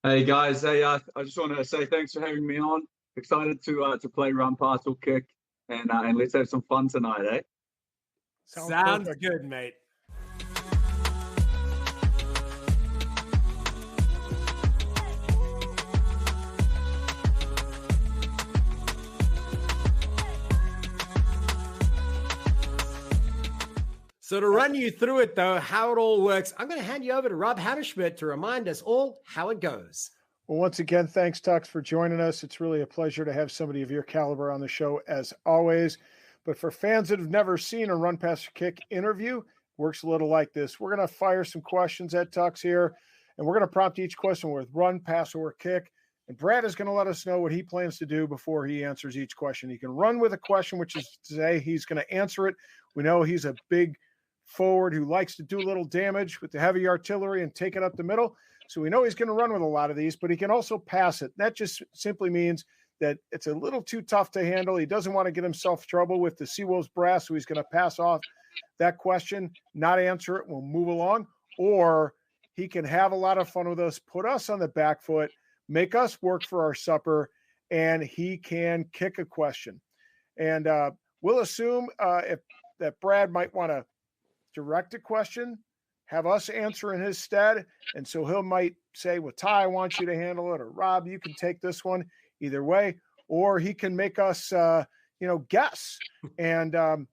Speaker 5: Hey guys, I just want to say thanks for having me on. Excited to play run, pass, or kick, and let's have some fun tonight, eh?
Speaker 1: Sounds good, mate. So to run you through it, though, how it all works, I'm going to hand you over to Rob Hammerschmidt to remind us all how it goes.
Speaker 3: Well, once again, thanks, Tux, for joining us. It's really a pleasure to have somebody of your caliber on the show, as always. But for fans that have never seen a run, pass, or kick interview, it works a little like this. We're going to fire some questions at Tux here, and we're going to prompt each question with run, pass, or kick. And Brad is going to let us know what he plans to do before he answers each question. He can run with a question, which is to say he's going to answer it. We know he's a big forward who likes to do a little damage with the heavy artillery and take it up the middle. So we know he's going to run with a lot of these, but he can also pass it. That just simply means that it's a little too tough to handle. He doesn't want to get himself trouble with the Seawolves brass, so he's going to pass off that question, not answer it, we'll move along. Or he can have a lot of fun with us, put us on the back foot, make us work for our supper, and he can kick a question. And we'll assume if that Brad might want to direct a question, have us answer in his stead. And so he might say, well, Ty, I want you to handle it, or Rob, you can take this one, either way. Or he can make us, guess. And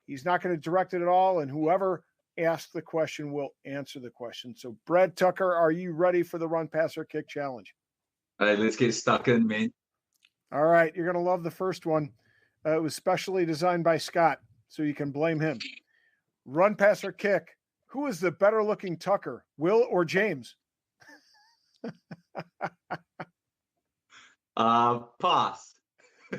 Speaker 3: he's not going to direct it at all. And whoever asks the question will answer the question. So Brad Tucker, are you ready for the run, pass, or kick challenge?
Speaker 5: Hey, let's get stuck in, man.
Speaker 3: All right. You're going to love the first one. It was specially designed by Scott, so you can blame him. Run, pass, or kick. Who is the better looking Tucker, Will or James?
Speaker 5: Pass.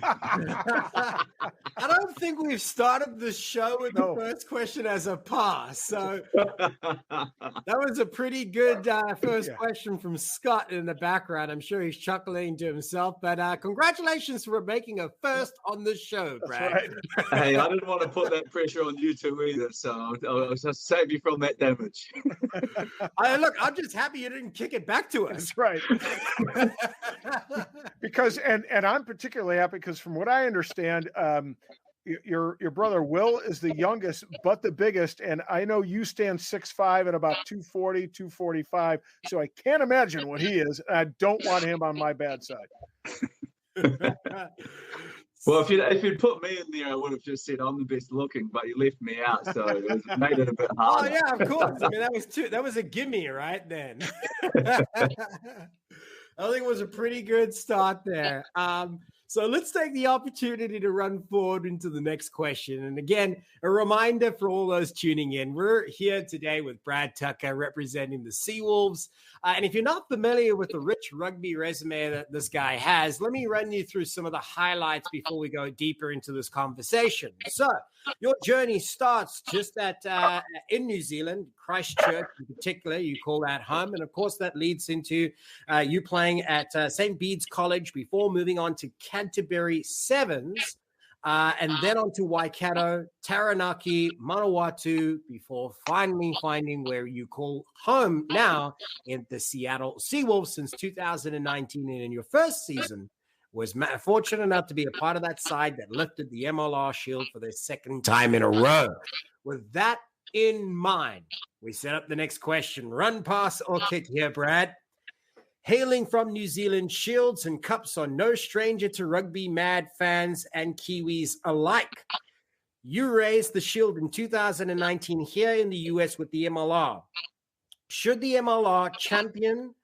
Speaker 1: I don't think we've started the show with the first question as a pass. So that was a pretty good first question from Scott in the background. I'm sure he's chuckling to himself, but congratulations for making a first on the show, Brad.
Speaker 3: Right.
Speaker 5: Hey, I didn't want to put that pressure on you two either, so I'll just save you from that damage.
Speaker 3: Look,
Speaker 1: I'm just happy you didn't kick it back to us.
Speaker 3: That's right. Because, and I'm particularly happy because from what I understand, your brother Will is the youngest, but the biggest. And I know you stand 6'5" at about 240, 245. So I can't imagine what he is. I don't want him on my bad side.
Speaker 5: Well, if you'd put me in there, I would have just said I'm the best looking, but you left me out, so it made it a bit harder.
Speaker 1: Oh yeah, of course. I mean, that was a gimme right then. I think it was a pretty good start there. So let's take the opportunity to run forward into the next question. And again, a reminder for all those tuning in, we're here today with Brad Tucker representing the Seawolves. And if you're not familiar with the rich rugby resume that this guy has, let me run you through some of the highlights before we go deeper into this conversation. So your journey starts just in New Zealand, Christchurch in particular. You call that home. And of course, that leads into you playing at St. Bede's College before moving on to Canterbury Sevens, and then on to Waikato, Taranaki, Manawatu, before finally finding where you call home now in the Seattle Seawolves since 2019. And in your first season, was fortunate enough to be a part of that side that lifted the MLR Shield for their second time in a row. With that in mind, we set up the next question. Run, pass, or kick here, Brad. Hailing from New Zealand, Shields and Cups are no stranger to rugby mad fans and Kiwis alike. You raised the Shield in 2019 here in the US with the MLR. Should the MLR champion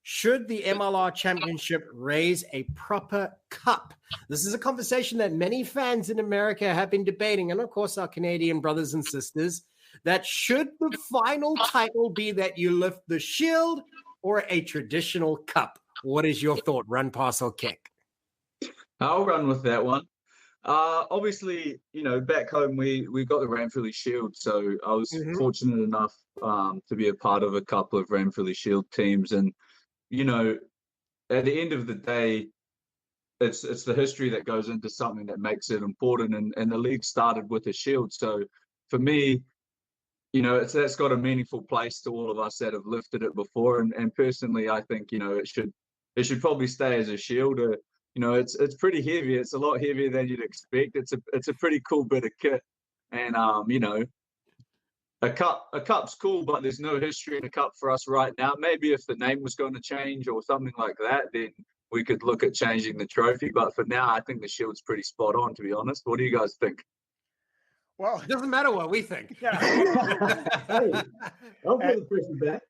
Speaker 1: should the MLR Championship raise a proper cup? This is a conversation that many fans in America have been debating, and of course our Canadian brothers and sisters, that should the final title be that you lift the shield or a traditional cup? What is your thought? Run, pass, or kick?
Speaker 5: I'll run with that one. Obviously, back home we got the Ranfurly Shield, so I was fortunate enough to be a part of a couple of Ranfurly Shield teams, and at the end of the day, it's the history that goes into something that makes it important, and the league started with a shield. So for me, that's got a meaningful place to all of us that have lifted it before, and personally, I think it should probably stay as a shield. It's pretty heavy. It's a lot heavier than you'd expect. It's a pretty cool bit of kit, and a cup's cool, but there's no history in a cup for us right now. Maybe if the name was going to change or something like that, then we could look at changing the trophy. But for now, I think the shield's pretty spot on, to be honest. What do you guys think?
Speaker 3: Well,
Speaker 1: it doesn't matter what we think.
Speaker 5: Hey, I'll put the person back.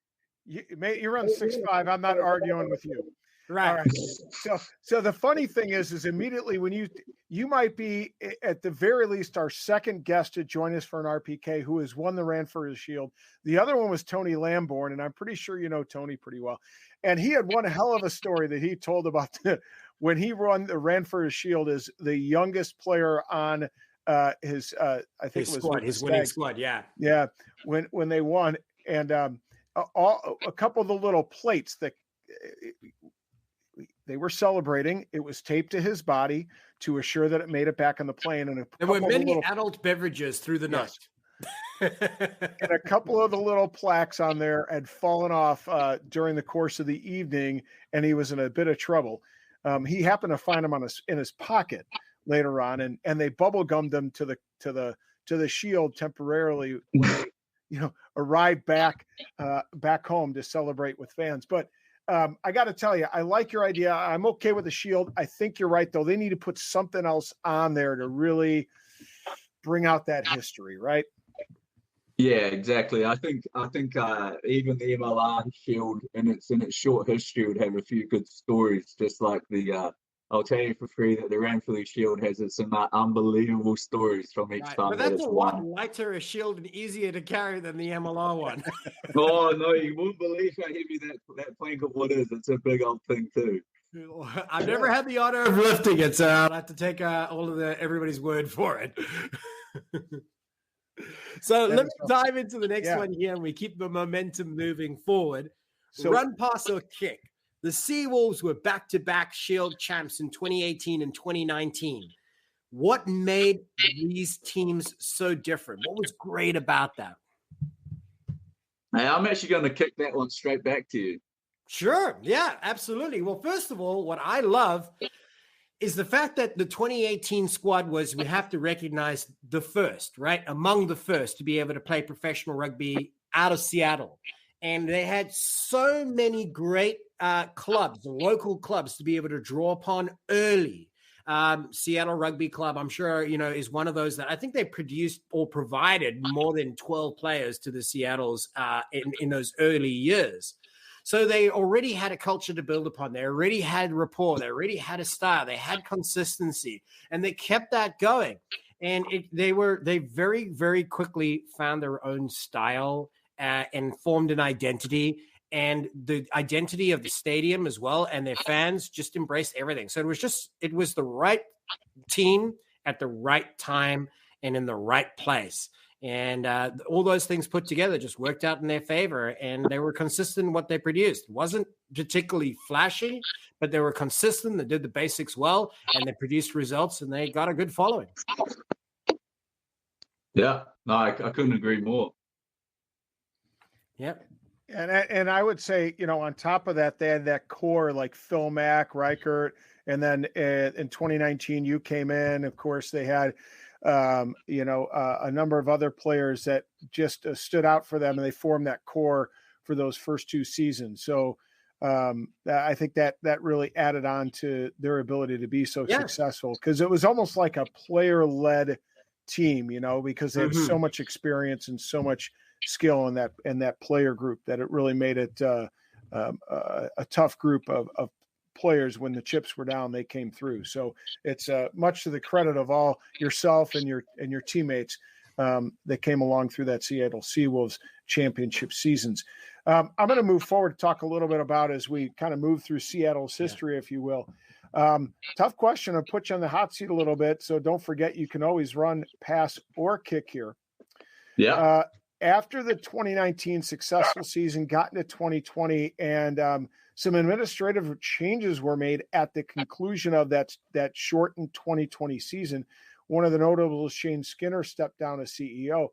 Speaker 3: You're on 6'5". I'm not arguing with you.
Speaker 1: Right.
Speaker 3: So the funny thing is immediately when you might be at the very least our second guest to join us for an RPK who has won the Ranfurly Shield. The other one was Tony Lamborn, and I'm pretty sure you know Tony pretty well. And he had one hell of a story that he told about when he won the Ranfurly Shield as the youngest player on his
Speaker 1: winning squad.
Speaker 3: Yeah. When they won, and a couple of the little plates that they were celebrating. It was taped to his body to assure that it made it back on the plane. And
Speaker 1: there were many adult beverages through the night.
Speaker 3: And a couple of the little plaques on there had fallen off during the course of the evening, and he was in a bit of trouble. He happened to find them in his pocket later on, and they bubble gummed them to the shield temporarily when they, arrived back home to celebrate with fans. But I got to tell you, I like your idea. I'm okay with the shield. I think you're right, though. They need to put something else on there to really bring out that history, right?
Speaker 5: Yeah, exactly. I think even the MLR Shield in its short history would have a few good stories, just like the. I'll tell you for free that the Ranfurly Shield has some unbelievable stories from each time.
Speaker 1: But that's a lot lighter a shield and easier to carry than the MLR one.
Speaker 5: Oh no, you won't believe how heavy that plank of wood is. It's a big old thing too.
Speaker 1: I've never had the honor of lifting it, so I'll have to take all of everybody's word for it. So let's dive into the next one here, and we keep the momentum moving forward. So, run, pass, or kick. The Seawolves were back-to-back Shield champs in 2018 and 2019. What made these teams so different? What was great about that?
Speaker 5: Hey, I'm actually going to kick that one straight back to you.
Speaker 1: Sure. Yeah, absolutely. Well, first of all, what I love is the fact that the 2018 squad we have to recognize the first, right? Among the first to be able to play professional rugby out of Seattle. And they had so many great clubs, local clubs to be able to draw upon early. Seattle Rugby Club, I'm sure, is one of those that I think they produced or provided more than 12 players to the Seattles in those early years. So they already had a culture to build upon. They already had rapport. They already had a style. They had consistency, and they kept that going. And they very, very quickly found their own style and formed an identity, and the identity of the stadium as well, and their fans just embraced everything. So it was the right team at the right time and in the right place. And all those things put together just worked out in their favor, and they were consistent in what they produced. It wasn't particularly flashy, but they were consistent. They did the basics well, and they produced results, and they got a good following.
Speaker 5: Yeah, no, I couldn't agree more.
Speaker 1: Yep.
Speaker 3: And I would say, on top of that, they had that core like Phil Mack, Reichert, and then in 2019 you came in. Of course, they had a number of other players that just stood out for them, and they formed that core for those first two seasons. So I think that really added on to their ability to be so successful, because it was almost like a player-led team, because they had so much experience and so much skill in that player group that it really made it a tough group of players. When the chips were down, they came through. So it's much to the credit of all yourself and your teammates that came along through that Seattle Seawolves championship seasons. I'm going to move forward to talk a little bit about, as we kind of move through Seattle's history, if you will. Tough question. I'll put you on the hot seat a little bit. So don't forget, you can always run, pass, or kick here.
Speaker 5: Yeah.
Speaker 3: After the 2019 successful season, got into 2020, and some administrative changes were made at the conclusion of that shortened 2020 season. One of the notables, Shane Skinner, stepped down as CEO.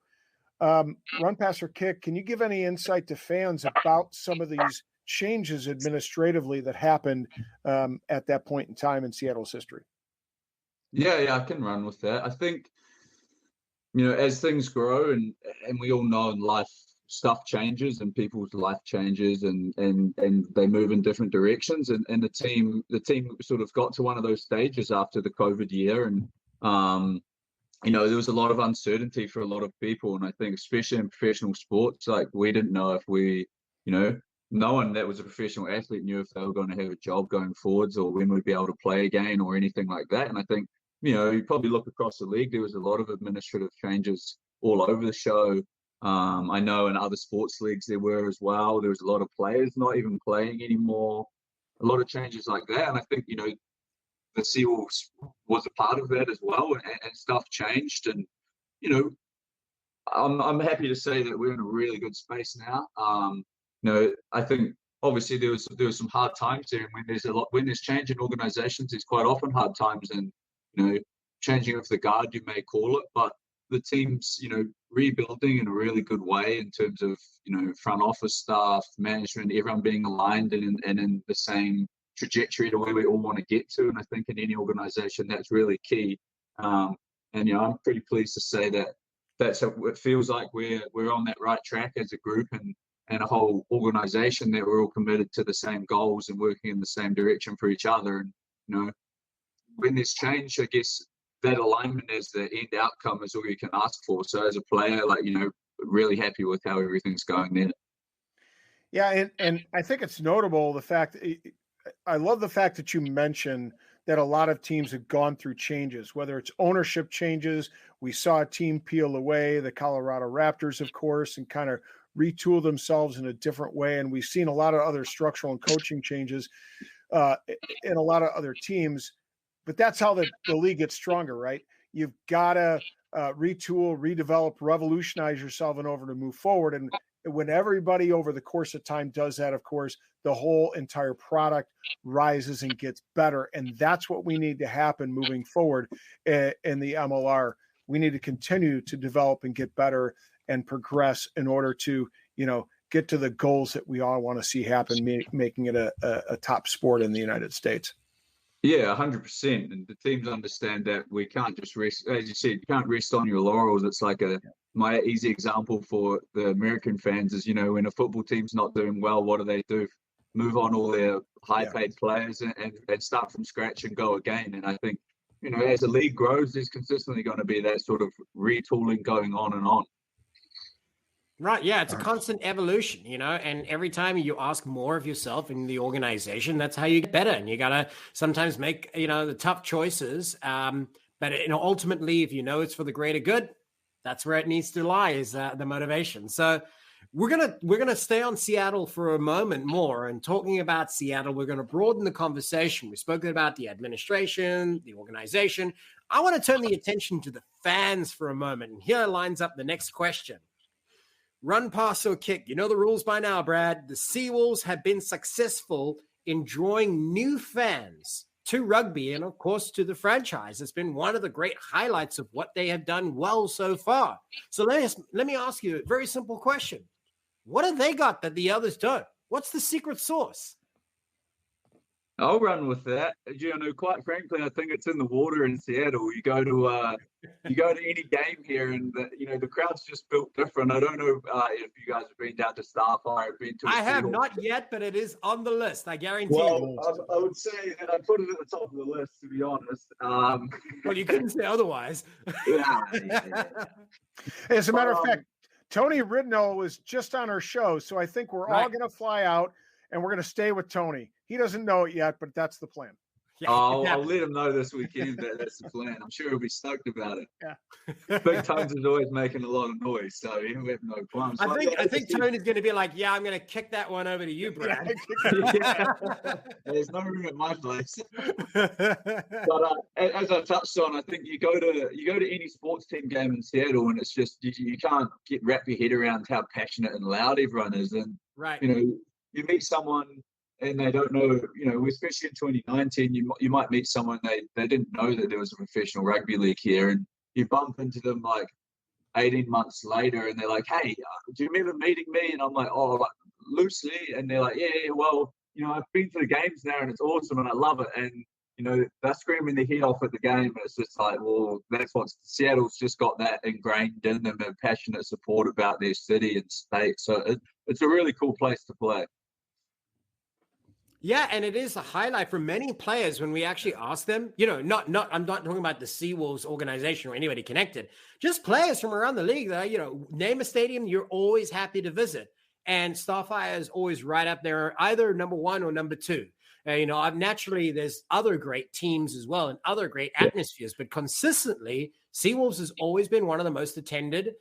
Speaker 3: Run, pass, or kick, can you give any insight to fans about some of these changes administratively that happened at that point in time in Seattle's history?
Speaker 5: Yeah, I can run with that. I think, as things grow and we all know in life, stuff changes and people's life changes and they move in different directions. And the team sort of got to one of those stages after the COVID year. And, there was a lot of uncertainty for a lot of people. And I think especially in professional sports, like we didn't know if no one that was a professional athlete knew if they were going to have a job going forwards or when we'd be able to play again or anything like that. And I think, you probably look across the league, there was a lot of administrative changes all over the show. I know in other sports leagues there were as well. There was a lot of players not even playing anymore, a lot of changes like that. And I think, the Seawolves was a part of that as well, and stuff changed. And, I'm happy to say that we're in a really good space now. I think obviously there was some hard times there, and when there's change in organizations, there's quite often hard times and, changing of the guard, you may call it, but the team's, rebuilding in a really good way in terms of, front office staff, management, everyone being aligned and in the same trajectory to where we all want to get to. And I think in any organization, that's really key. I'm pretty pleased to say that that's how it feels like we're on that right track as a group and a whole organization, that we're all committed to the same goals and working in the same direction for each other. And, when there's change, I guess that alignment as the end outcome is all you can ask for. So as a player, really happy with how everything's going there.
Speaker 3: Yeah. And I think it's notable I love the fact that you mentioned that a lot of teams have gone through changes, whether it's ownership changes. We saw a team peel away, the Colorado Raptors, of course, and kind of retool themselves in a different way. And we've seen a lot of other structural and coaching changes in a lot of other teams. But that's how the league gets stronger, right? You've got to retool, redevelop, revolutionize yourself in order to move forward. And when everybody over the course of time does that, of course, the whole entire product rises and gets better. And that's what we need to happen moving forward in the MLR. We need to continue to develop and get better and progress in order to, get to the goals that we all want to see happen, making it a top sport in the United States.
Speaker 5: Yeah, 100%. And the teams understand that we can't just rest, as you said, you can't rest on your laurels. It's like my easy example for the American fans is, when a football team's not doing well, what do? Move on all their high-paid players and start from scratch and go again. And I think, as the league grows, there's consistently going to be that sort of retooling going on and on.
Speaker 1: Right. Yeah. It's a constant evolution, and every time you ask more of yourself in the organization, that's how you get better. And you got to sometimes make, the tough choices. But ultimately, if it's for the greater good, that's where it needs to lie, is the motivation. So we're going to stay on Seattle for a moment more, and talking about Seattle, we're going to broaden the conversation. We've spoken about the administration, the organization. I want to turn the attention to the fans for a moment. And here lines up the next question. Run, pass, or kick. You know the rules by now, Brad. The Seawolves have been successful in drawing new fans to rugby and, of course, to the franchise. It's been one of the great highlights of what they have done well so far. So let me ask you a very simple question. What have they got that the others don't? What's the secret sauce?
Speaker 5: I'll run with that. Quite frankly, I think it's in the water in Seattle. You go to any game here, and the crowd's just built different. I don't know if you guys have been down to Starfire.
Speaker 1: I have not yet, but it is on the list. I guarantee.
Speaker 5: Well, I would say that I put it at the top of the list, to be honest.
Speaker 1: Well, you couldn't say otherwise.
Speaker 5: Yeah.
Speaker 3: As a matter of fact, Tony Ridnell was just on our show, so I think we're all going to fly out and we're going to stay with Tony. He doesn't know it yet, but that's the plan.
Speaker 1: Yeah,
Speaker 5: I'll let him know this weekend that that's the plan. I'm sure he'll be stoked about it.
Speaker 3: Yeah.
Speaker 5: Big Tones is always making a lot of noise, so he'll have no qualms.
Speaker 1: I think Tony's going to be like, yeah, I'm going to kick that one over to you, Brad.
Speaker 5: There's no room at my place. But as I touched on, I think you go to any sports team game in Seattle, and it's just you can't wrap your head around how passionate and loud everyone is. And
Speaker 1: right,
Speaker 5: you meet someone and they don't know, especially in 2019, you might meet someone they didn't know that there was a professional rugby league here, and you bump into them like 18 months later, and they're like, "Hey, do you remember meeting me?" And I'm like, "Oh, like, loosely." And they're like, "Yeah, well, I've been to the games now, and it's awesome, and I love it." And they're screaming their head off at the game, and it's just like, well, that's what Seattle's just got that ingrained in them, a passionate support about their city and state. So it's a really cool place to play.
Speaker 1: Yeah, and it is a highlight for many players when we actually ask them, I'm not talking about the Seawolves organization or anybody connected, just players from around the league that, name a stadium you're always happy to visit. And Starfire is always right up there, either number one or number two. Naturally, there's other great teams as well and other great atmospheres, but consistently, Seawolves has always been one of the most attended.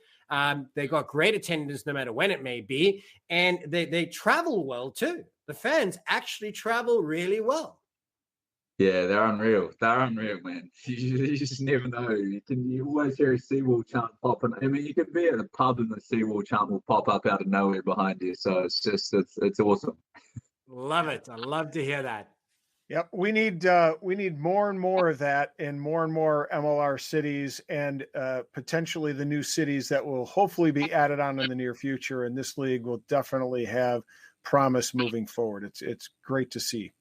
Speaker 1: They got great attendance no matter when it may be, and they travel well too. The fans actually travel really well.
Speaker 5: Yeah, they're unreal. They're unreal, man. You just never know. You always hear a Seawolf chant popping. I mean, you could be at a pub and the Seawolf chant will pop up out of nowhere behind you. So it's awesome.
Speaker 1: Love it. I love to hear that.
Speaker 3: Yep, we need more and more of that in more and more MLR cities, and potentially the new cities that will hopefully be added on in the near future. And this league will definitely have promise moving forward. It's great to see.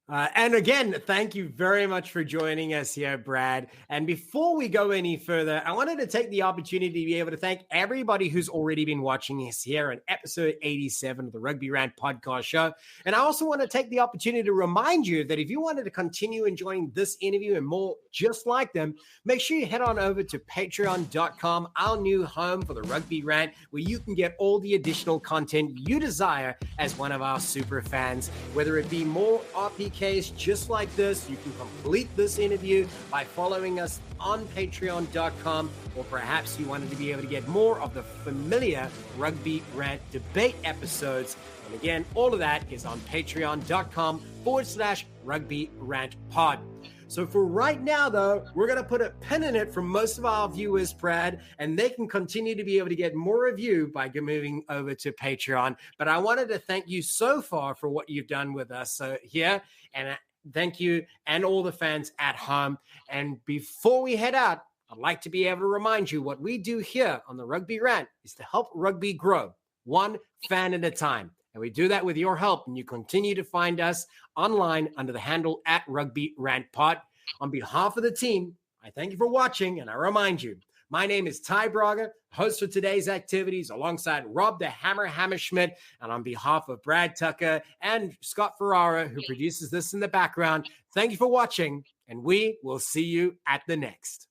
Speaker 1: And again, thank you very much for joining us here, Brad. And before we go any further, I wanted to take the opportunity to be able to thank everybody who's already been watching us here on episode 87 of the Rugby Rant podcast show. And I also want to take the opportunity to remind you that if you wanted to continue enjoying this interview and more just like them, make sure you head on over to patreon.com, our new home for the Rugby Rant, where you can get all the additional content you desire as one of our super fans, whether it be more RPKs just like this. You can complete this interview by following us on patreon.com, or perhaps you wanted to be able to get more of the familiar Rugby Rant debate episodes. And again, all of that is on patreon.com/Rugby Rant Pod. So for right now, though, we're going to put a pin in it for most of our viewers, Brad, and they can continue to be able to get more of you by moving over to Patreon. But I wanted to thank you so far for what you've done with us here, and thank you and all the fans at home. And before we head out, I'd like to be able to remind you what we do here on the Rugby Rant is to help rugby grow, one fan at a time. And we do that with your help, and you continue to find us online under the handle @Rugby Rant Pod. On behalf of the team, I thank you for watching, and I remind you, my name is Ty Braga, host for today's activities, alongside Rob the Hammer Hammerschmidt, and on behalf of Brad Tucker and Scott Ferrara, who produces this in the background, thank you for watching, and we will see you at the next.